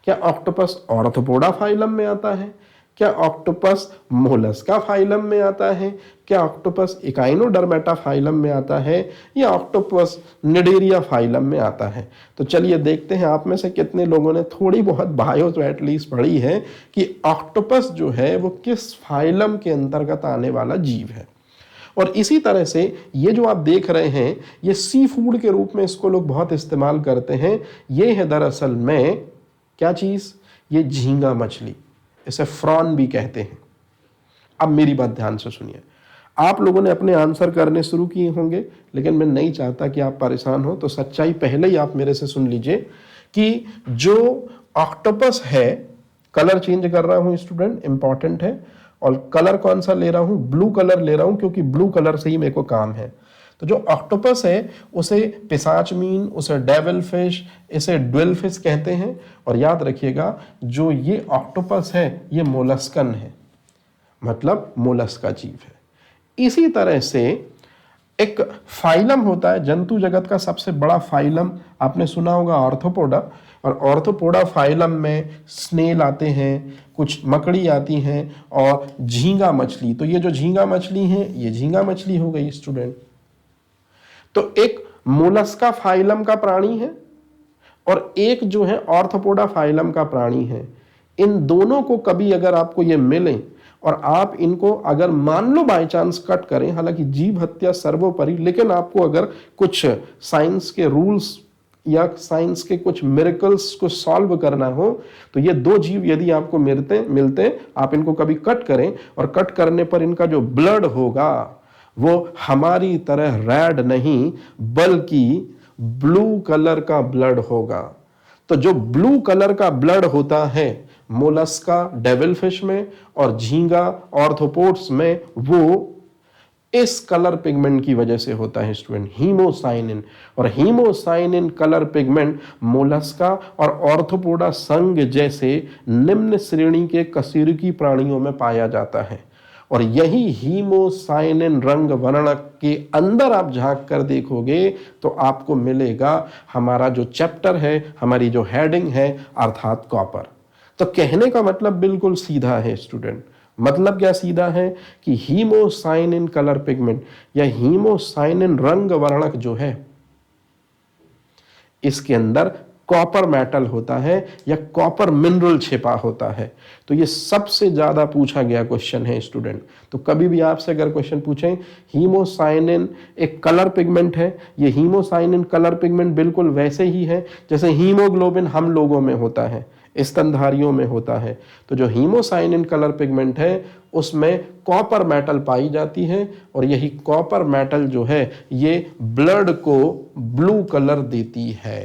क्या ऑक्टोपस ऑर्थोपोडा फाइलम में आता है? क्या ऑक्टोपस मोलस्का फाइलम में आता है? क्या ऑक्टोपस इकाइनोडर्मेटा फाइलम में आता है? या ऑक्टोपस निडेरिया फाइलम में आता है? तो चलिए देखते हैं आप में से कितने लोगों ने थोड़ी बहुत बायो तो एटलीस्ट पढ़ी है कि ऑक्टोपस जो है वो किस फाइलम के अंतर्गत आने वाला जीव है। और इसी तरह से ये जो आप देख रहे हैं, ये सी फूड के रूप में इसको लोग बहुत इस्तेमाल करते हैं। ये है दरअसल में क्या चीज, ये झींगा मछली, इसे फ्रॉन भी कहते हैं। अब मेरी बात ध्यान से सुनिए, आप लोगों ने अपने आंसर करने शुरू किए होंगे, लेकिन मैं नहीं चाहता कि आप परेशान हो, तो सच्चाई पहले ही आप मेरे से सुन लीजिए कि जो ऑक्टोपस है, कलर चेंज कर रहा हूं स्टूडेंट, इंपॉर्टेंट है। और कलर कौन सा ले रहा हूं, ब्लू कलर ले रहा हूं, क्योंकि ब्लू कलर से ही मेरे को काम है। तो जो ऑक्टोपस है उसे पिशाच मीन, उसे डेविल फिश, इसे ड्वेल फिश कहते हैं। और याद रखिएगा, जो ये ऑक्टोपस है ये मोलस्कन है, मतलब मोलस्का जीव है। इसी तरह से एक फाइलम होता है, जंतु जगत का सबसे बड़ा फाइलम आपने सुना होगा ऑर्थोपोडा। और ऑर्थोपोडा फाइलम में स्नेल आते हैं, कुछ मकड़ी आती हैं और झींगा मछली। तो ये जो झींगा मछली है, ये झींगा मछली हो गई स्टूडेंट। तो एक मोलस्का फाइलम का प्राणी है और एक जो है ऑर्थोपोडा फाइलम का प्राणी है। इन दोनों को कभी अगर आपको ये मिले और आप इनको अगर मान लो बाय चांस कट करें, हालांकि जीव हत्या सर्वोपरि, लेकिन आपको अगर कुछ साइंस के रूल्स या साइंस के कुछ मिरेकल्स को सॉल्व करना हो तो ये दो जीव यदि आपको मिलते आप इनको कभी कट करें और कट करने पर इनका जो ब्लड होगा वो हमारी तरह रेड नहीं बल्कि ब्लू कलर का ब्लड होगा। तो जो ब्लू कलर का ब्लड होता है मोलस्का डेविल फिश में और झींगा ऑर्थोपोड्स में, वो इस कलर पिगमेंट की वजह से होता है स्टूडेंट, हीमोसाइनिन। और हीमोसाइनिन कलर पिगमेंट मोलस्का और ऑर्थोपोडा संघ जैसे निम्न श्रेणी के कशेरुकी प्राणियों में पाया जाता है। और यही हीमोसाइनिन रंग वर्णक के अंदर आप झांक कर देखोगे तो आपको मिलेगा हमारा जो चैप्टर है, हमारी जो हेडिंग है, अर्थात कॉपर। तो कहने का मतलब बिल्कुल सीधा है स्टूडेंट। मतलब क्या सीधा है कि हीमोसाइनिन कलर पिगमेंट या हीमोसाइनिन रंग वर्णक जो है इसके अंदर कॉपर मेटल होता है या कॉपर मिनरल छिपा होता है। तो ये सबसे ज्यादा पूछा गया क्वेश्चन है स्टूडेंट। तो कभी भी आपसे अगर क्वेश्चन पूछें, हीमोसाइनिन एक कलर पिगमेंट है, ये हीमोसाइनिन कलर पिगमेंट बिल्कुल वैसे ही है जैसे हीमोग्लोबिन हम लोगों में होता है, स्तनधारियों में होता है। तो जो हीमोसाइनिन कलर पिगमेंट है उसमें कॉपर मेटल पाई जाती है और यही कॉपर मेटल जो है ये ब्लड को ब्लू कलर देती है।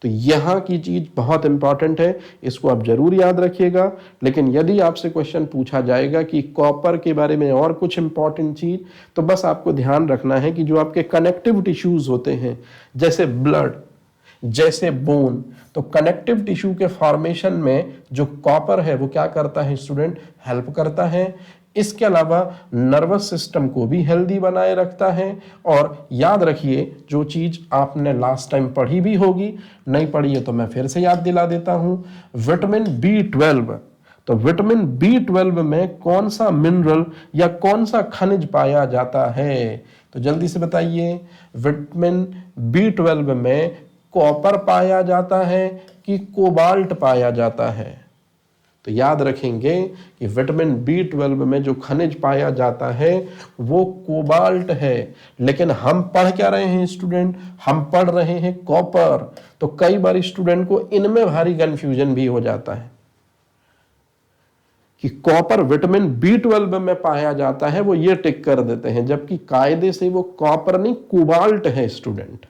तो यहां की चीज बहुत इंपॉर्टेंट है, इसको आप जरूर याद रखिएगा। लेकिन यदि आपसे क्वेश्चन पूछा जाएगा कि कॉपर के बारे में और कुछ इंपॉर्टेंट चीज, तो बस आपको ध्यान रखना है कि जो आपके कनेक्टिव टिश्यूज होते हैं जैसे ब्लड, जैसे बोन, तो कनेक्टिव टिश्यू के फॉर्मेशन में जो कॉपर है वो क्या करता है स्टूडेंट, हेल्प करता है। इसके अलावा नर्वस सिस्टम को भी हेल्दी बनाए रखता है। और याद रखिए जो चीज आपने लास्ट टाइम पढ़ी भी होगी, नहीं पढ़ी है तो मैं फिर से याद दिला देता हूं, विटामिन B12। तो विटामिन B12 में कौन सा मिनरल या कौन सा खनिज पाया जाता है, तो जल्दी से बताइए। विटामिन B12 में कॉपर पाया जाता है कि कोबाल्ट पाया जाता है। तो याद रखेंगे कि विटामिन B12 में जो खनिज पाया जाता है वो कोबाल्ट है। लेकिन हम पढ़ क्या रहे हैं स्टूडेंट, हम पढ़ रहे हैं कॉपर। तो कई बार स्टूडेंट को इनमें भारी कंफ्यूजन भी हो जाता है कि कॉपर विटामिन B12 में पाया जाता है, वो ये टिक कर देते हैं, जबकि कायदे से वो कॉपर नहीं कोबाल्ट है स्टूडेंट।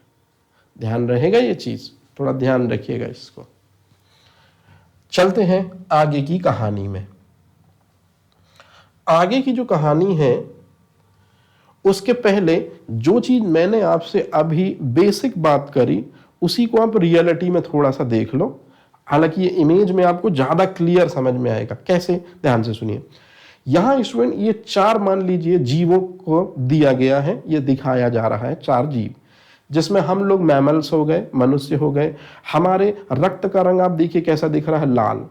ध्यान रहेगा ये चीज, थोड़ा ध्यान रखिएगा इसको। चलते हैं आगे की कहानी में। आगे की जो कहानी है उसके पहले जो चीज मैंने आपसे अभी बेसिक बात करी उसी को आप रियलिटी में थोड़ा सा देख लो। हालांकि ये इमेज में आपको ज्यादा क्लियर समझ में आएगा। कैसे, ध्यान से सुनिए। यहां स्टूडेंट ये 4 मान लीजिए जीवों को दिया गया है, ये दिखाया जा रहा है 4 जीव, जिसमें हम लोग मैमल्स हो गए, मनुष्य हो गए। हमारे रक्त का रंग आप देखिए कैसा दिख रहा है, लाल।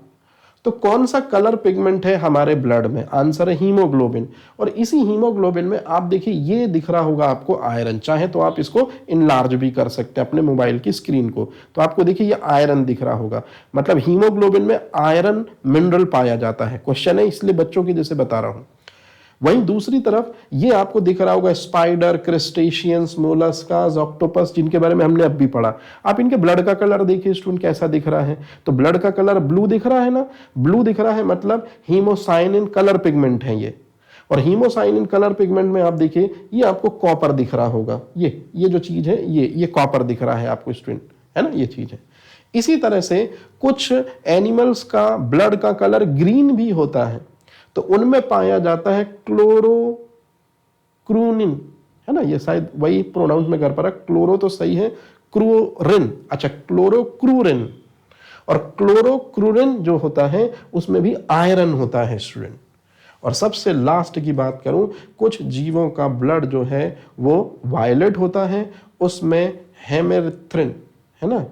तो कौन सा कलर पिगमेंट है हमारे ब्लड में, आंसर है हीमोग्लोबिन। और इसी हीमोग्लोबिन में आप देखिए ये दिख रहा होगा आपको आयरन। चाहे तो आप इसको इनलार्ज भी कर सकते हैं अपने मोबाइल की स्क्रीन को, तो आपको देखिए ये आयरन दिख रहा होगा। मतलब हीमोग्लोबिन में आयरन मिनरल पाया जाता है। क्वेश्चन है इसलिए बच्चों की जैसे बता रहा हूं। वहीं दूसरी तरफ ये आपको दिख रहा होगा स्पाइडर, क्रिस्टेशियंस, मोलस्कास, ऑक्टोपस, जिनके बारे में हमने अब भी पढ़ा। आप इनके ब्लड का कलर देखिए स्टूडेंट कैसा दिख रहा है। तो ब्लड का कलर ब्लू दिख रहा है ना, ब्लू दिख रहा है मतलब हीमोसाइनिन कलर पिगमेंट है ये। और हीमोसाइनिन कलर पिगमेंट में आप देखिए ये आपको कॉपर दिख रहा होगा। ये जो चीज है ये कॉपर दिख रहा है आपको स्टूडेंट, है ना, ये चीज है। इसी तरह से कुछ एनिमल्स का ब्लड का कलर ग्रीन भी होता है, तो उनमें पाया जाता है क्लोरोक्रूनिन, है ना, ये शायद वही प्रोनाउंस में कर पा रहा, क्लोरो तो सही है, क्रूरिन, अच्छा क्लोरोक्रूरिन। और क्लोरोक्रूरिन जो होता है उसमें भी आयरन होता है स्टूडेंट। और सबसे लास्ट की बात करूं, कुछ जीवों का ब्लड जो है वो वायलेट होता है, उसमें हेमेरिथ्रिन, है ना,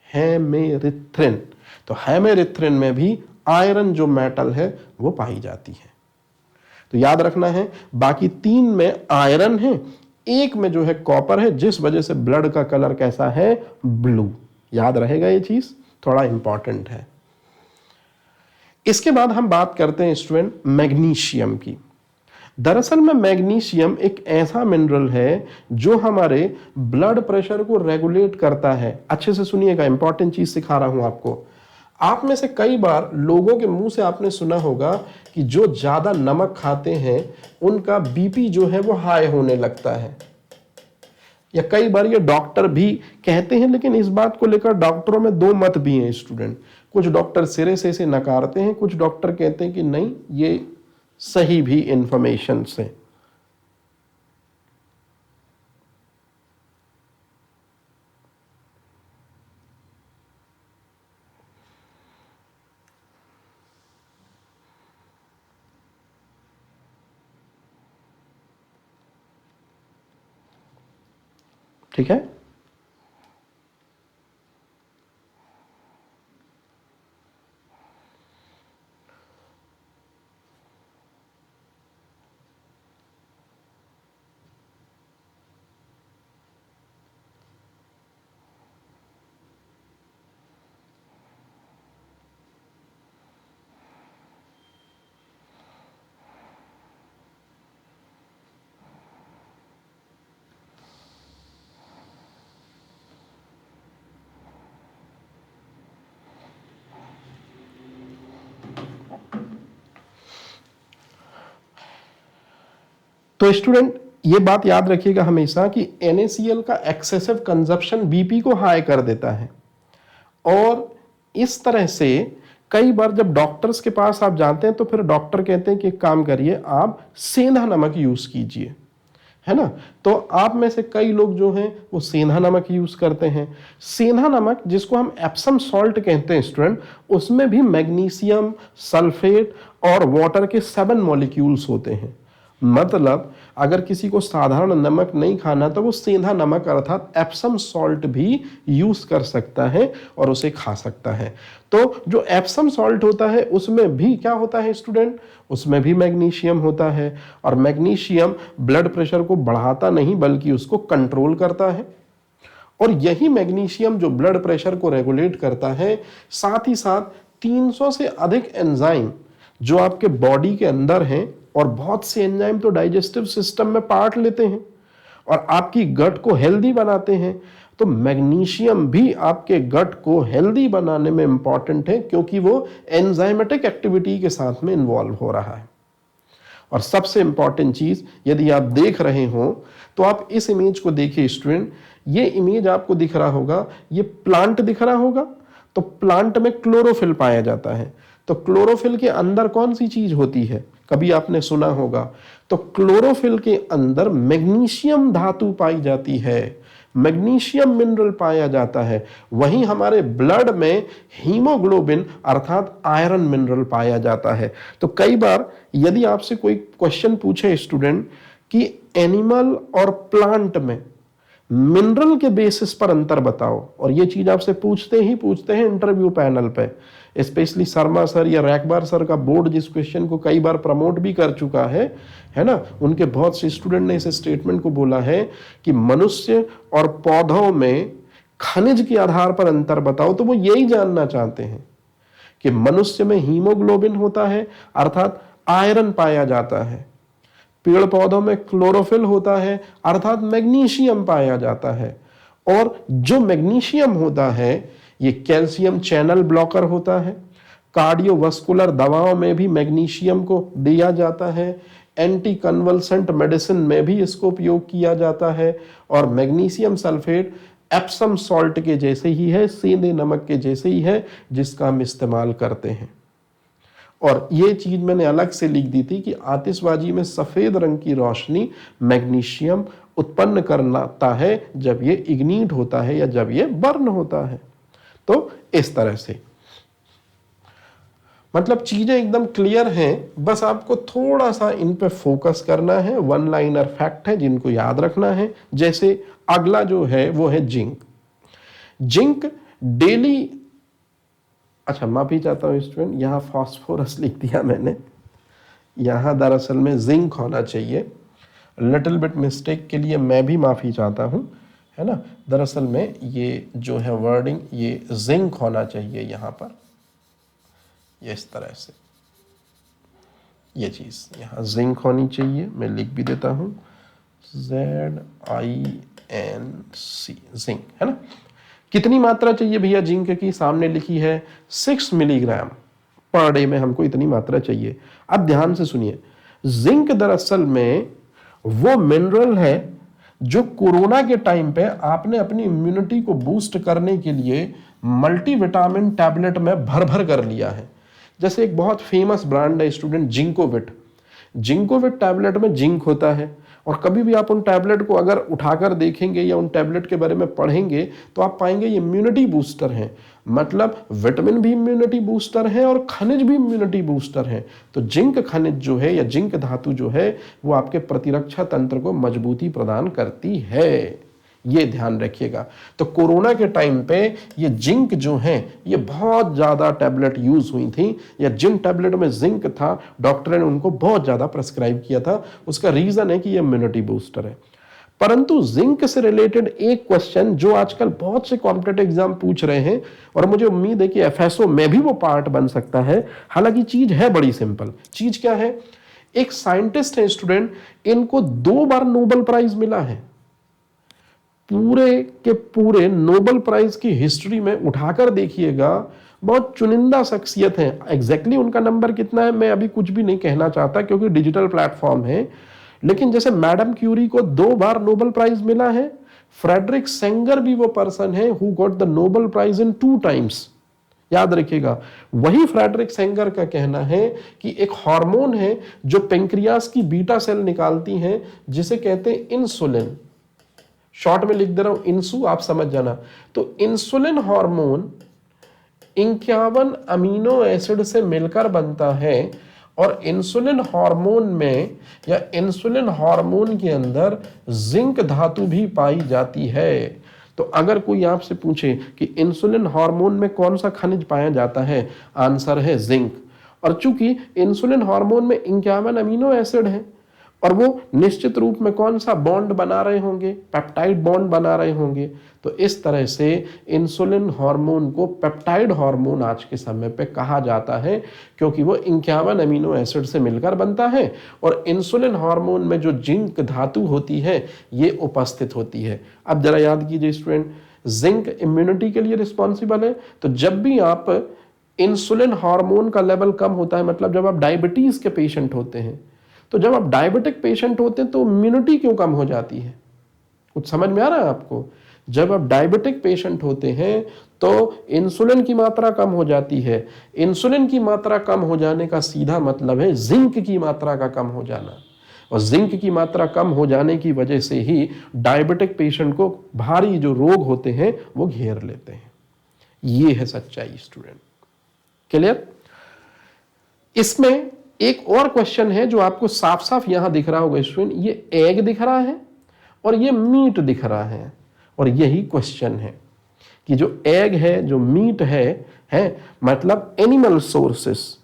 हेमेरिथ्रिन। तो हेमेरिथ्रिन में भी आयरन जो मेटल है वो पाई जाती है। तो याद रखना है बाकी 3 में आयरन है, 1 में जो है कॉपर है, जिस वजह से ब्लड का कलर कैसा है, ब्लू। याद रहेगा ये चीज, थोड़ा इंपॉर्टेंट है। इसके बाद हम बात करते हैं स्टूडेंट मैग्नीशियम की। दरअसल में मैग्नीशियम एक ऐसा मिनरल है जो हमारे ब्लड प्रेशर को रेगुलेट करता है। अच्छे से सुनिएगा, इंपॉर्टेंट चीज सिखा रहा हूं आपको। आप में से कई बार लोगों के मुंह से आपने सुना होगा कि जो ज्यादा नमक खाते हैं उनका बीपी जो है वो हाई होने लगता है, या कई बार ये डॉक्टर भी कहते हैं। लेकिन इस बात को लेकर डॉक्टरों में दो मत भी हैं स्टूडेंट। कुछ डॉक्टर सिरे से इसे नकारते हैं, कुछ डॉक्टर कहते हैं कि नहीं, ये सही भी इंफॉर्मेशन से। ठीक है। तो स्टूडेंट ये बात याद रखिएगा हमेशा कि NaCl का एक्सेसिव कंजप्शन बीपी को हाई कर देता है। और इस तरह से कई बार जब डॉक्टर्स के पास आप जाते हैं तो फिर डॉक्टर कहते हैं कि एक काम करिए, आप सेंधा नमक यूज कीजिए, है ना। तो आप में से कई लोग जो हैं वो सेंधा नमक यूज करते हैं। सेंधा नमक जिसको हम एप्सम सॉल्ट कहते हैं स्टूडेंट, उसमें भी मैग्नीशियम, सल्फेट और वाटर के 7 मॉलिक्यूल्स होते हैं। मतलब अगर किसी को साधारण नमक नहीं खाना तो वो सेंधा नमक अर्थात एप्सम सॉल्ट भी यूज कर सकता है और उसे खा सकता है। तो जो एप्सम सॉल्ट होता है उसमें भी क्या होता है स्टूडेंट, उसमें भी मैग्नीशियम होता है। और मैग्नीशियम ब्लड प्रेशर को बढ़ाता नहीं बल्कि उसको कंट्रोल करता है। और यही मैग्नीशियम जो ब्लड प्रेशर को रेगुलेट करता है, साथ ही साथ 300 से अधिक एंजाइम जो आपके बॉडी के अंदर हैं, और बहुत से एंजाइम तो डाइजेस्टिव सिस्टम में पार्ट लेते हैं और आपकी गट को हेल्दी बनाते हैं। तो मैग्नीशियम भी आपके गट को हेल्दी बनाने में इंपॉर्टेंट है, क्योंकि वो एंजाइमेटिक एक्टिविटी के साथ में इन्वॉल्व हो रहा है। और सबसे इंपॉर्टेंट चीज, यदि आप देख रहे हो तो आप इस इमेज को देखिए स्टूडेंट। ये इमेज आपको दिख रहा होगा, ये प्लांट दिख रहा होगा। तो प्लांट में क्लोरोफिल पाया जाता है। तो क्लोरोफिल के अंदर कौन सी चीज होती है, कभी आपने सुना होगा। तो क्लोरोफिल के अंदर मैग्नीशियम धातु पाई जाती है, मैग्नीशियम मिनरल पाया जाता है। वहीं हमारे ब्लड में हीमोग्लोबिन अर्थात आयरन मिनरल पाया जाता है। तो कई बार यदि आपसे कोई क्वेश्चन पूछे स्टूडेंट कि एनिमल और प्लांट में मिनरल के बेसिस पर अंतर बताओ, और ये चीज आपसे पूछते हैं इंटरव्यू पैनल पे। स्पेशली शर्मा सर या रैकबार सर का बोर्ड जिस क्वेश्चन को कई बार प्रमोट भी कर चुका है ना, उनके बहुत से स्टूडेंट ने इस स्टेटमेंट को बोला है कि मनुष्य और पौधों में खनिज के आधार पर अंतर बताओ। तो वो यही जानना चाहते हैं कि मनुष्य में हीमोग्लोबिन होता है अर्थात आयरन पाया जाता है, पेड़ पौधों में क्लोरोफिल होता है अर्थात मैग्नीशियम पाया जाता है। और जो मैग्नीशियम होता है ये कैल्शियम चैनल ब्लॉकर होता है। कार्डियोवास्कुलर दवाओं में भी मैग्नीशियम को दिया जाता है। एंटी कन्वल्सेंट मेडिसिन में भी इसको उपयोग किया जाता है। और मैग्नीशियम सल्फेट एप्सम सॉल्ट के जैसे ही है, सेंधे नमक के जैसे ही है, जिसका हम इस्तेमाल करते हैं। और ये चीज मैंने अलग से लिख दी थी कि आतिशबाजी में सफेद रंग की रोशनी मैग्नीशियम उत्पन्न करता है जब ये इग्नीट होता है या जब ये बर्न होता है। तो इस तरह से मतलब चीजें एकदम क्लियर हैं, बस आपको थोड़ा सा इन पे फोकस करना है। वन लाइनर फैक्ट है जिनको याद रखना है। जैसे अगला जो है वो है जिंक। जिंक डेली, अच्छा माफी चाहता हूं स्टूडेंट, यहां फास्फोरस लिख दिया मैंने, यहां दरअसल में जिंक होना चाहिए। लिटिल बिट मिस्टेक के लिए मैं भी माफी चाहता हूं, है ना। दरअसल में ये जो है वर्डिंग ये जिंक होना चाहिए यहां पर, ये इस तरह से। ये चीज यहाँ जिंक होनी चाहिए, मैं लिख भी देता हूं ZINC, जिंक, है ना। कितनी मात्रा चाहिए भैया जिंक की, सामने लिखी है 6 मिलीग्राम पर डे में हमको इतनी मात्रा चाहिए। अब ध्यान से सुनिए, जिंक दरअसल में वो मिनरल है जो कोरोना के टाइम पे आपने अपनी इम्यूनिटी को बूस्ट करने के लिए मल्टीविटामिन टैबलेट में भर भर कर लिया है। जैसे एक बहुत फेमस ब्रांड है स्टूडेंट, जिंकोविट। जिंकोविट टैबलेट में जिंक होता है, और कभी भी आप उन टैबलेट को अगर उठाकर देखेंगे या उन टैबलेट के बारे में पढ़ेंगे तो आप पाएंगे ये इम्यूनिटी बूस्टर हैं। मतलब विटामिन भी इम्यूनिटी बूस्टर है और खनिज भी इम्यूनिटी बूस्टर है। तो जिंक खनिज जो है या जिंक धातु जो है वो आपके प्रतिरक्षा तंत्र को मजबूती प्रदान करती है, ये ध्यान रखिएगा। तो कोरोना के टाइम पे ये जिंक जो है ये बहुत ज्यादा टैबलेट यूज हुई थी, या जिन टैबलेट में जिंक था डॉक्टर ने उनको बहुत ज्यादा प्रेस्क्राइब किया था। उसका रीजन है कि ये इम्यूनिटी बूस्टर है। परंतु जिंक से रिलेटेड एक क्वेश्चन जो आजकल बहुत से कॉम्पिटेटिव एग्जाम पूछ रहे हैं, और मुझे उम्मीद है कि एफएसओ में भी वो पार्ट बन सकता है। हालांकि चीज है बड़ी सिंपल। चीज क्या है, एक साइंटिस्ट है स्टूडेंट, इनको 2 बार नोबेल प्राइज मिला है। पूरे के पूरे नोबेल प्राइज की हिस्ट्री में उठाकर देखिएगा, बहुत चुनिंदा शख्सियत है। एग्जैक्टली उनका नंबर कितना है मैं अभी कुछ भी नहीं कहना चाहता क्योंकि डिजिटल प्लेटफॉर्म है। लेकिन जैसे मैडम क्यूरी को 2 बार नोबेल प्राइज मिला है, फ्रेडरिक सेंगर भी वो पर्सन है who got the Nobel prize in 2 times. याद रखिएगा, वही फ्रेडरिक सेंगर का कहना है कि एक हार्मोन है जो पेंक्रियास की बीटा सेल निकालती है जिसे कहते हैं इंसुलिन। शॉर्ट में लिख दे रहा हूं इंसु, आप समझ जाना। तो इंसुलिन हार्मोन 51 अमीनो एसिड से मिलकर बनता है, और इंसुलिन हार्मोन में या इंसुलिन हार्मोन के अंदर जिंक धातु भी पाई जाती है। तो अगर कोई आपसे पूछे कि इंसुलिन हार्मोन में कौन सा खनिज पाया जाता है, आंसर है जिंक। और चूंकि इंसुलिन हार्मोन में 51 अमीनो एसिड है और वो निश्चित रूप में कौन सा बॉन्ड बना रहे होंगे, पेप्टाइड बॉन्ड बना रहे होंगे। तो इस तरह से इंसुलिन हार्मोन को पेप्टाइड हार्मोन आज के समय पे कहा जाता है, क्योंकि वो 51 अमीनो एसिड से मिलकर बनता है और इंसुलिन हार्मोन में जो जिंक धातु होती है ये उपस्थित होती है। अब जरा याद कीजिए स्टूडेंट, जिंक इम्यूनिटी के लिए रिस्पॉन्सिबल है। तो जब भी आप इंसुलिन हार्मोन का लेवल कम होता है, मतलब जब आप डायबिटीज के पेशेंट होते हैं, तो जब आप डायबिटिक पेशेंट होते हैं तो इम्यूनिटी क्यों कम हो जाती है, कुछ समझ में आ रहा है आपको? जब आप डायबिटिक पेशेंट होते हैं तो इंसुलिन की मात्रा कम हो जाती है। इंसुलिन की मात्रा कम हो जाने का सीधा मतलब है जिंक की मात्रा का कम हो जाना, और जिंक की मात्रा कम हो जाने की वजह से ही डायबिटिक पेशेंट को भारी जो रोग होते हैं वो घेर लेते हैं। ये है सच्चाई स्टूडेंट, क्लियर? इसमें एक और क्वेश्चन है जो आपको साफ साफ यहां दिख रहा होगा स्टूडेंट, ये एग दिख रहा है और ये मीट दिख रहा है, और यही क्वेश्चन है कि जो एग है, जो मीट है मतलब एनिमल सोर्सेस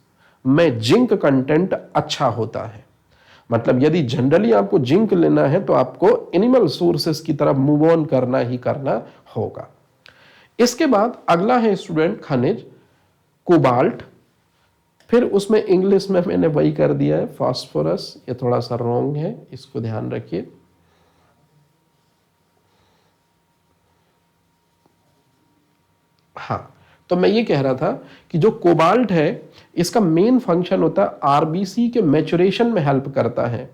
में जिंक कंटेंट अच्छा होता है। मतलब यदि जनरली आपको जिंक लेना है तो आपको एनिमल सोर्सेस की तरफ मूव ऑन करना ही करना होगा। इसके बाद अगला है स्टूडेंट खनिज कोबाल्ट। फिर उसमें इंग्लिश में मैंने वही कर दिया है फास्फोरस, ये थोड़ा सा रॉन्ग है, इसको ध्यान रखिए। हाँ, तो मैं ये कह रहा था कि जो कोबाल्ट है इसका मेन फंक्शन होता है आरबीसी के मैचुरेशन में हेल्प करता है,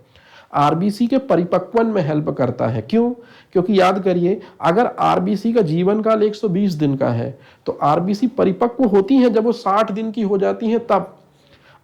आरबीसी के परिपक्वन में हेल्प करता है। क्यों? क्योंकि याद करिए, अगर आरबीसी का जीवन काल 120 दिन का है तो आरबीसी परिपक्व होती हैं जब वो 60 दिन की हो जाती हैं तब।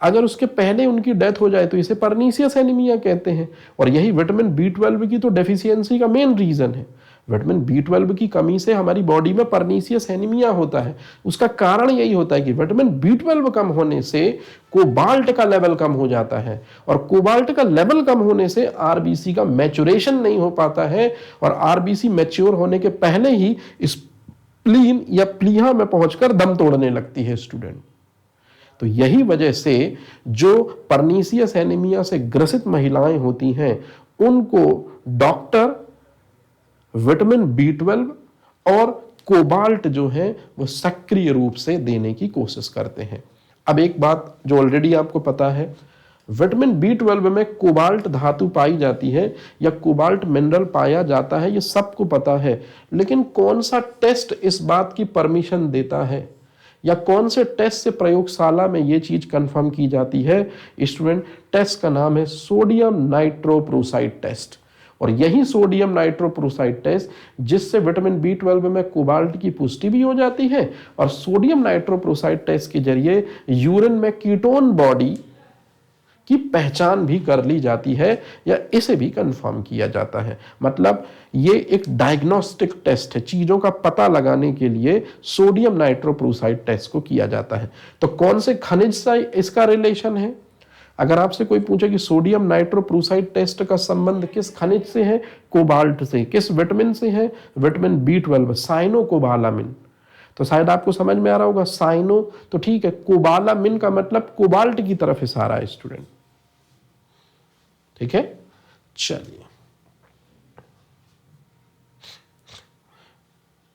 अगर उसके पहले उनकी डेथ हो जाए तो इसे परनीसियस एनीमिया कहते हैं, और यही विटामिन B12 की तो डेफिशिएंसी का मेन रीजन है। विटामिन B12 की कमी से हमारी बॉडी में परनीसियस एनीमिया होता है। उसका कारण यही होता है कि विटामिन B12 कम होने से कोबाल्ट का लेवल कम हो जाता है, और कोबाल्ट का लेवल कम होने से आरबीसी का मैचुरेशन नहीं हो पाता है, और आरबीसी मैच्योर होने के पहले ही स्प्लीन या प्लीहा में पहुंचकर दम तोड़ने लगती है स्टूडेंट। तो यही वजह से जो परनीसियस एनीमिया से ग्रसित महिलाएं होती हैं उनको डॉक्टर विटामिन B12 और कोबाल्ट जो है वो सक्रिय रूप से देने की कोशिश करते हैं। अब एक बात जो ऑलरेडी आपको पता है, विटामिन B12 में कोबाल्ट धातु पाई जाती है या कोबाल्ट मिनरल पाया जाता है, ये सबको पता है, लेकिन कौन सा टेस्ट इस बात की परमिशन देता है या कौन से टेस्ट से प्रयोगशाला में ये चीज कंफर्म की जाती है स्टूडेंट? टेस्ट का नाम है सोडियम नाइट्रोप्रोसाइड टेस्ट। और यही सोडियम नाइट्रोप्रोसाइड टेस्ट जिससे विटामिन B12 में कोबाल्ट की पुष्टि भी हो जाती है और सोडियम नाइट्रोप्रोसाइड टेस्ट के जरिए यूरिन में कीटोन बॉडी की पहचान भी कर ली जाती है या इसे भी कंफर्म किया जाता है। मतलब ये एक डायग्नोस्टिक टेस्ट है, चीजों का पता लगाने के लिए सोडियम नाइट्रोप्रोसाइड टेस्ट को किया जाता है। तो कौन से खनिज से इसका रिलेशन है? अगर आपसे कोई पूछे कि सोडियम नाइट्रोप्रोसाइड टेस्ट का संबंध किस खनिज से है? कोबाल्ट से। किस विटामिन से है? Vitamin B12, cyanocobalamin. तो शायद आपको समझ में आ रहा होगा, साइनो तो ठीक है, कोबालामिन का मतलब कोबाल्ट की तरफ इशारा है स्टूडेंट। ठीक है, चलिए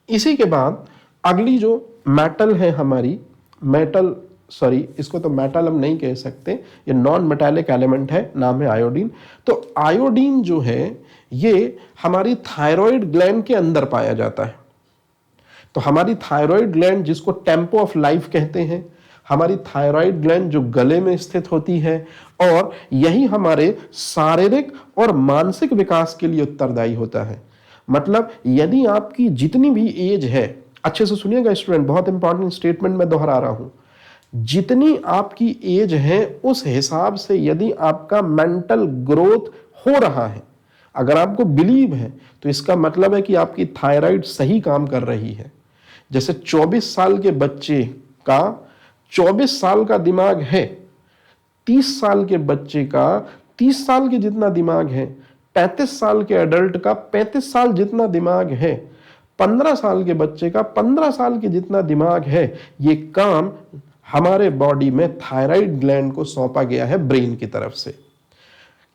इसी के बाद अगली जो मेटल है हमारी, मेटल सॉरी इसको तो मेटल हम नहीं कह सकते, ये नॉन मेटालिक एलिमेंट है, नाम है आयोडीन। तो आयोडीन जो है ये हमारी थायराइड ग्लैंड के अंदर पाया जाता है। तो हमारी थायराइड ग्लैंड जिसको टेम्पो ऑफ लाइफ कहते हैं, हमारी थायराइड ग्लैंड जो गले में स्थित होती है और यही हमारे शारीरिक और मानसिक विकास के लिए उत्तरदायी होता है। मतलब यदि आपकी जितनी भी एज है, अच्छे से सुनिएगा स्टूडेंट, बहुत इंपॉर्टेंट स्टेटमेंट मैं दोहरा रहा हूं, जितनी आपकी एज है उस हिसाब से यदि आपका मेंटल ग्रोथ हो रहा है, अगर आपको बिलीव है तो इसका मतलब है कि आपकी थायराइड सही काम कर रही है। जैसे 24 साल के बच्चे का 24 साल का दिमाग है, 30 साल के बच्चे का 30 साल के जितना दिमाग है, 35 साल के एडल्ट का 35 साल जितना दिमाग है, 15 साल के बच्चे का 15 साल के जितना दिमाग है। ये काम हमारे बॉडी में थायराइड ग्लैंड को सौंपा गया है ब्रेन की तरफ से,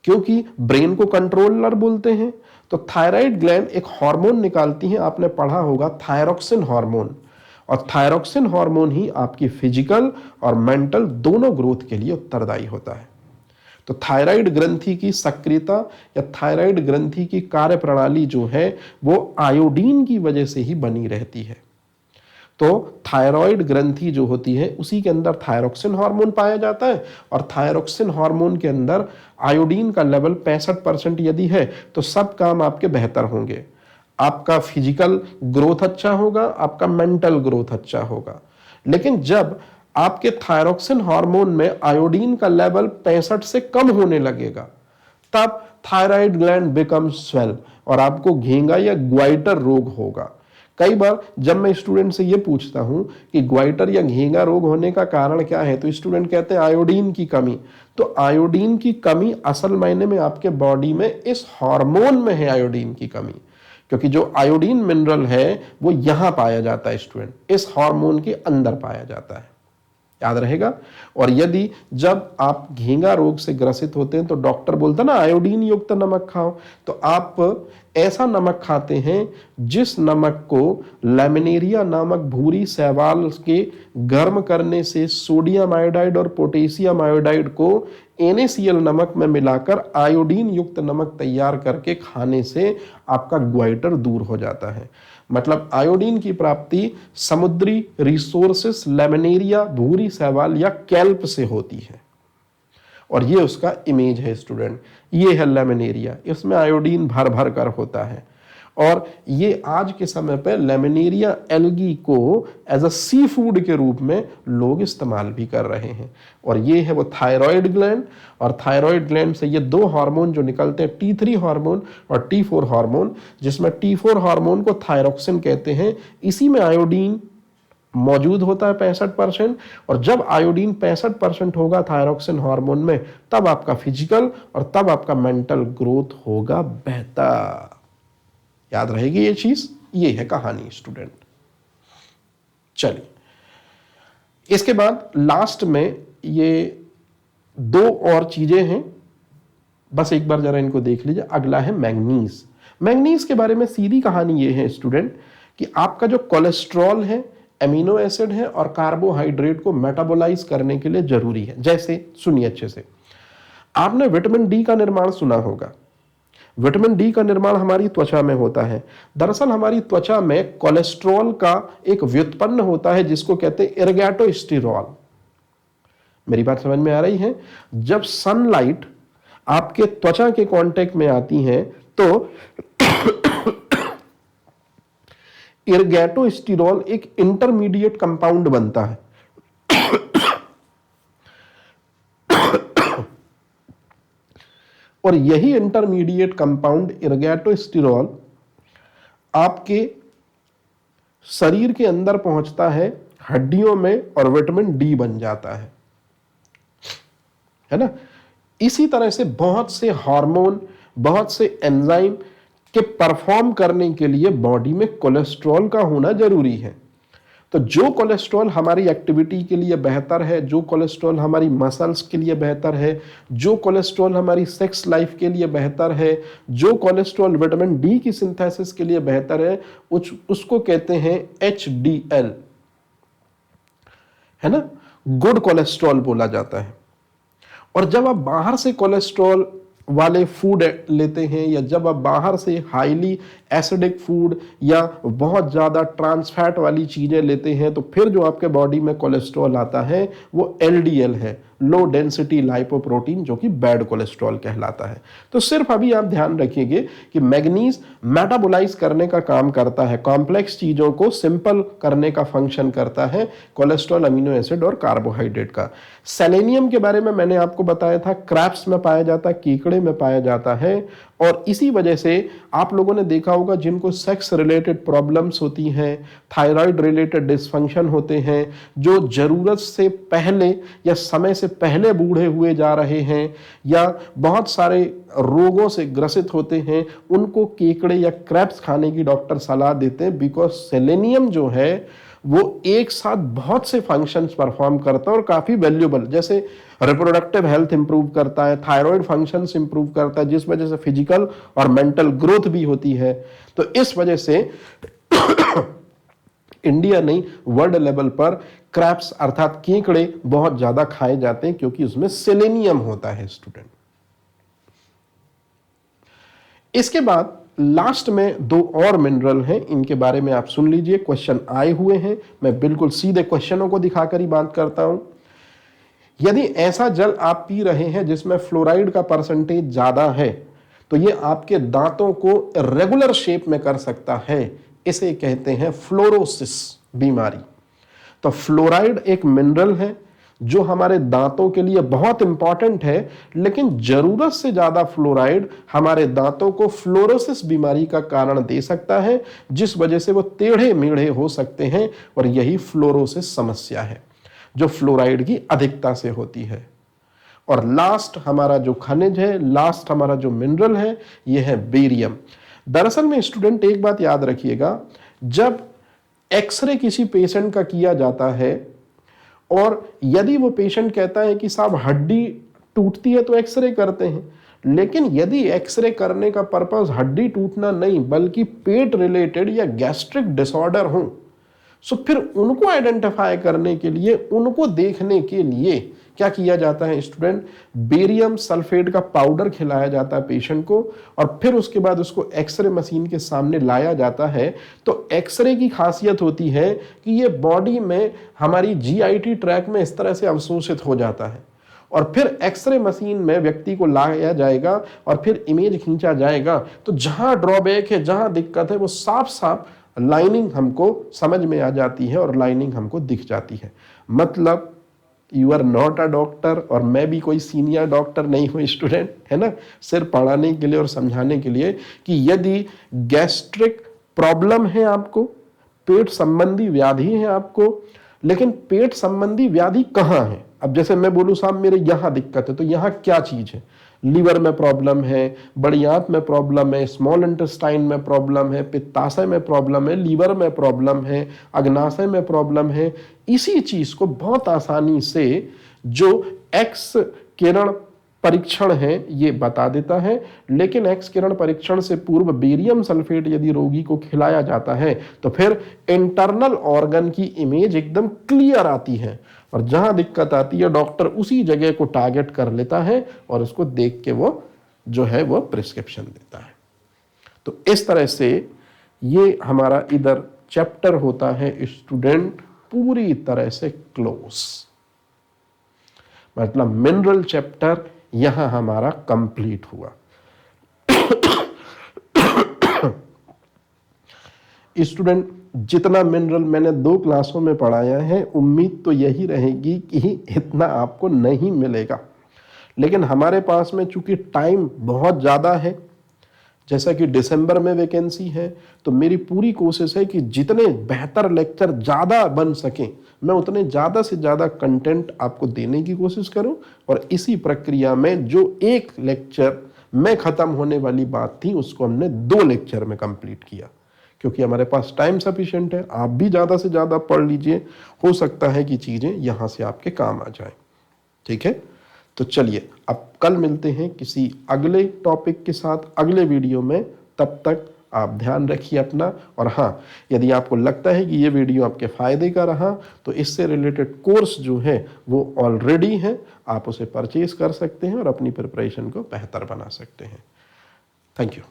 क्योंकि ब्रेन को कंट्रोलर बोलते हैं। तो थायराइड ग्लैंड एक हार्मोन निकालती है, आपने पढ़ा होगा थायरोक्सिन हार्मोन, और थायरोक्सिन हार्मोन ही आपकी फिजिकल और मेंटल दोनों ग्रोथ के लिए उत्तरदायी होता है। तो थायराइड ग्रंथि की सक्रियता या थायराइड ग्रंथि की कार्यप्रणाली जो है वो आयोडीन की वजह से ही बनी रहती है। तो थायराइड ग्रंथि जो होती है उसी के अंदर थायरोक्सिन हार्मोन पाया जाता है और थायरोक्सिन हार्मोन के अंदर आयोडीन का लेवल 65% यदि है तो सब काम आपके बेहतर होंगे। आपका फिजिकल ग्रोथ अच्छा होगा, आपका मेंटल ग्रोथ अच्छा होगा। लेकिन जब आपके थायरोक्सिन हार्मोन में आयोडीन का लेवल 65 से कम होने लगेगा तब थायराइड ग्लैंड बिकम स्वेल और आपको घेंगा या ग्वाइटर रोग होगा। कई बार जब मैं स्टूडेंट से ये पूछता हूं कि ग्वाइटर या घेंगा रोग होने का कारण क्या है तो स्टूडेंट कहते हैं आयोडीन की कमी। तो आयोडीन की कमी असल मायने में आपके बॉडी में इस हार्मोन में है आयोडीन की कमी, क्योंकि जो आयोडीन मिनरल है वो यहां पाया जाता है स्टूडेंट, इस हार्मोन के अंदर पाया जाता है, याद रहेगा। और यदि जब आप घेंगा रोग से ग्रसित होते हैं तो डॉक्टर बोलता ना आयोडीन युक्त नमक खाओ, तो आप ऐसा नमक खाते हैं जिस नमक को लैमिनेरिया नामक भूरी शैवाल के गर्म करने से सोडियम आयोडाइड और पोटेशियम आयोडाइड को NaCl नमक में मिलाकर आयोडीन युक्त नमक तैयार करके खाने से आपका ग्वाइटर दूर हो जाता है। मतलब आयोडीन की प्राप्ति समुद्री रिसोर्सेस लैमिनेरिया भूरी शैवाल या कैल्प से होती है और ये उसका इमेज है स्टूडेंट। ये है लैमिनेरिया, इसमें आयोडीन भर भर कर होता है और ये आज के समय पे लैमिनेरिया एल्गी को एज अ सी फूड के रूप में लोग इस्तेमाल भी कर रहे हैं। और ये है वो थायराइड ग्लैंड, और थायराइड ग्लैंड से ये दो हार्मोन जो निकलते हैं T3 हार्मोन और T4 हार्मोन, जिसमें T4 हार्मोन को थायरोक्सिन कहते हैं। इसी में आयोडीन मौजूद होता है 65%, और जब आयोडीन 65% होगा थायरोक्सिन हार्मोन में तब आपका फिजिकल और तब आपका मेंटल ग्रोथ होगा बेहतर। याद रहेगी ये चीज, ये है कहानी स्टूडेंट। चलिए इसके बाद लास्ट में ये दो और चीजें हैं, बस एक बार जरा इनको देख लीजिए। अगला है मैग्नीज। मैग्नीज के बारे में सीधी कहानी ये है स्टूडेंट कि आपका जो कोलेस्ट्रॉल है, एमिनो एसिड है और कार्बोहाइड्रेट को मेटाबोलाइज करने के लिए जरूरी है। जैसे सुनिए अच्छे से, आपने विटामिन डी का निर्माण सुना होगा। विटामिन डी का निर्माण हमारी त्वचा में होता है। दरअसल हमारी त्वचा में कोलेस्ट्रॉल का एक व्युत्पन्न होता है जिसको कहते हैं इरगैटोस्टेरॉल। मेरी बात समझ में आ रही है? जब सनलाइट आपके त्वचा के कांटेक्ट में आती है तो इरगैटोस्टेरॉल एक इंटरमीडिएट कंपाउंड बनता है। और यही इंटरमीडिएट कंपाउंड इरगैटोस्टेरॉल आपके शरीर के अंदर पहुंचता है हड्डियों में और विटामिन डी बन जाता है ना। इसी तरह से बहुत से हार्मोन, बहुत से एंजाइम के परफॉर्म करने के लिए बॉडी में कोलेस्ट्रॉल का होना जरूरी है। तो जो कोलेस्ट्रॉल हमारी एक्टिविटी के लिए बेहतर है, जो कोलेस्ट्रॉल हमारी मसल्स के लिए बेहतर है, जो कोलेस्ट्रॉल हमारी सेक्स लाइफ के लिए बेहतर है, जो कोलेस्ट्रॉल विटामिन डी की सिंथेसिस के लिए बेहतर है, उसको कहते हैं HDL, है ना, गुड कोलेस्ट्रॉल बोला जाता है। और जब आप बाहर से कोलेस्ट्रॉल वाले फूड लेते हैं या जब आप बाहर से हाईली एसिडिक फूड या बहुत ज़्यादा ट्रांस फैट वाली चीज़ें लेते हैं तो फिर जो आपके बॉडी में कोलेस्ट्रॉल आता है वो LDL है, लो डेंसिटी लाइपोप्रोटीन, जो कि बैड कोलेस्ट्रॉल कहलाता है। तो सिर्फ अभी आप ध्यान रखिएगा कि मैग्नीज मेटाबोलाइज करने का काम करता है, कॉम्प्लेक्स चीज़ों को सिंपल करने का फंक्शन करता है, कोलेस्ट्रॉल, अमीनो एसिड और कार्बोहाइड्रेट का। सेलेनियम के बारे में मैंने आपको बताया था, क्रैब्स में पाया जाता है, कीकड़े में पाया जाता है। और इसी वजह से आप लोगों ने देखा होगा जिनको सेक्स रिलेटेड प्रॉब्लम्स होती हैं, थायराइड रिलेटेड डिसफंक्शन होते हैं, जो जरूरत से पहले या समय से पहले बूढ़े हुए जा रहे हैं या बहुत सारे रोगों से ग्रसित होते हैं, उनको केकड़े या क्रैब्स खाने की डॉक्टर सलाह देते हैं। बिकॉज सेलेनियम जो है वो एक साथ बहुत से फंक्शंस परफॉर्म करता है और काफी वैल्यूबल, जैसे रिप्रोडक्टिव हेल्थ इंप्रूव करता है, थायराइड फंक्शंस इंप्रूव करता है, जिस वजह से फिजिकल और मेंटल ग्रोथ भी होती है। तो इस वजह से इंडिया नहीं, वर्ल्ड लेवल पर क्रैब्स अर्थात कीकड़े बहुत ज्यादा खाए जाते हैं क्योंकि उसमें सेलेनियम होता है स्टूडेंट। इसके बाद लास्ट में दो और मिनरल हैं, इनके बारे में आप सुन लीजिए, क्वेश्चन आए हुए हैं। मैं बिल्कुल सीधे क्वेश्चनों को दिखाकर ही बात करता हूं। यदि ऐसा जल आप पी रहे हैं जिसमें फ्लोराइड का परसेंटेज ज्यादा है तो ये आपके दांतों को रेगुलर शेप में कर सकता है, इसे कहते हैं फ्लोरोसिस बीमारी। तो फ्लोराइड एक मिनरल है जो हमारे दांतों के लिए बहुत इंपॉर्टेंट है, लेकिन जरूरत से ज्यादा फ्लोराइड हमारे दांतों को फ्लोरोसिस बीमारी का कारण दे सकता है, जिस वजह से वो टेढ़े मेढ़े हो सकते हैं। और यही फ्लोरोसिस समस्या है जो फ्लोराइड की अधिकता से होती है। और लास्ट हमारा जो खनिज है, लास्ट हमारा जो मिनरल है, यह है बेरियम। दरअसल में स्टूडेंट एक बात याद रखिएगा, जब एक्सरे किसी पेशेंट का किया जाता है और यदि वो पेशेंट कहता है कि साहब हड्डी टूटती है तो एक्सरे करते हैं, लेकिन यदि एक्सरे करने का पर्पस हड्डी टूटना नहीं बल्कि पेट रिलेटेड या गैस्ट्रिक डिसऑर्डर हो, सो फिर उनको आइडेंटिफाई करने के लिए, उनको देखने के लिए क्या किया जाता है स्टूडेंट, बेरियम सल्फेट का पाउडर खिलाया जाता है पेशेंट को और फिर उसके बाद उसको एक्सरे मशीन के सामने लाया जाता है। तो एक्सरे की खासियत होती है कि ये बॉडी में हमारी GIT ट्रैक में इस तरह से अवशोषित हो जाता है और फिर एक्सरे मशीन में व्यक्ति को लाया जाएगा और फिर इमेज खींचा जाएगा। तो जहां ड्रॉबैक है, जहां दिक्कत है, वो साफ साफ लाइनिंग हमको समझ में आ जाती है और लाइनिंग हमको दिख जाती है। मतलब you are not a doctor और मैं भी कोई सीनियर डॉक्टर नहीं हूँ स्टूडेंट, है ना, सिर्फ पढ़ाने के लिए और समझाने के लिए कि यदि गैस्ट्रिक प्रॉब्लम है आपको, पेट संबंधी व्याधि है आपको, लेकिन पेट संबंधी व्याधि कहाँ है। अब जैसे मैं बोलूँ साहब मेरे यहाँ दिक्कत है, तो यहाँ क्या चीज है, लीवर में प्रॉब्लम है, बड़ी आंत में प्रॉब्लम है, स्मॉल इंटेस्टाइन में प्रॉब्लम है, पित्ताशय में प्रॉब्लम है, लीवर में प्रॉब्लम है, अग्नाशय में प्रॉब्लम है। इसी चीज को बहुत आसानी से जो एक्स किरण परीक्षण है ये बता देता है। लेकिन एक्स किरण परीक्षण से पूर्व बेरियम सल्फेट यदि रोगी को खिलाया जाता है तो फिर इंटरनल ऑर्गन की इमेज एकदम क्लियर आती है। और जहां दिक्कत आती है डॉक्टर उसी जगह को टारगेट कर लेता है और उसको देख के वो जो है वो प्रिस्क्रिप्शन देता है। तो इस तरह से ये हमारा इधर चैप्टर होता है स्टूडेंट पूरी तरह से क्लोज, मतलब मिनरल चैप्टर यहां हमारा कंप्लीट हुआ। स्टूडेंट जितना मिनरल मैंने 2 क्लासों में पढ़ाया है, उम्मीद तो यही रहेगी कि इतना आपको नहीं मिलेगा, लेकिन हमारे पास में चूंकि टाइम बहुत ज़्यादा है, जैसा कि दिसंबर में वैकेंसी है, तो मेरी पूरी कोशिश है कि जितने बेहतर लेक्चर ज़्यादा बन सकें मैं उतने ज़्यादा से ज़्यादा कंटेंट आपको देने की कोशिश करूं। और इसी प्रक्रिया में जो एक लेक्चर में ख़त्म होने वाली बात थी उसको हमने 2 लेक्चर में कंप्लीट किया, क्योंकि हमारे पास टाइम सफिशिएंट है। आप भी ज़्यादा से ज़्यादा पढ़ लीजिए, हो सकता है कि चीज़ें यहाँ से आपके काम आ जाएं। ठीक है, तो चलिए अब कल मिलते हैं किसी अगले टॉपिक के साथ अगले वीडियो में। तब तक आप ध्यान रखिए अपना। और हाँ, यदि आपको लगता है कि ये वीडियो आपके फ़ायदे का रहा तो इससे रिलेटेड कोर्स जो है वो ऑलरेडी है, आप उसे परचेज कर सकते हैं और अपनी प्रिपरेशन को बेहतर बना सकते हैं। Thank you.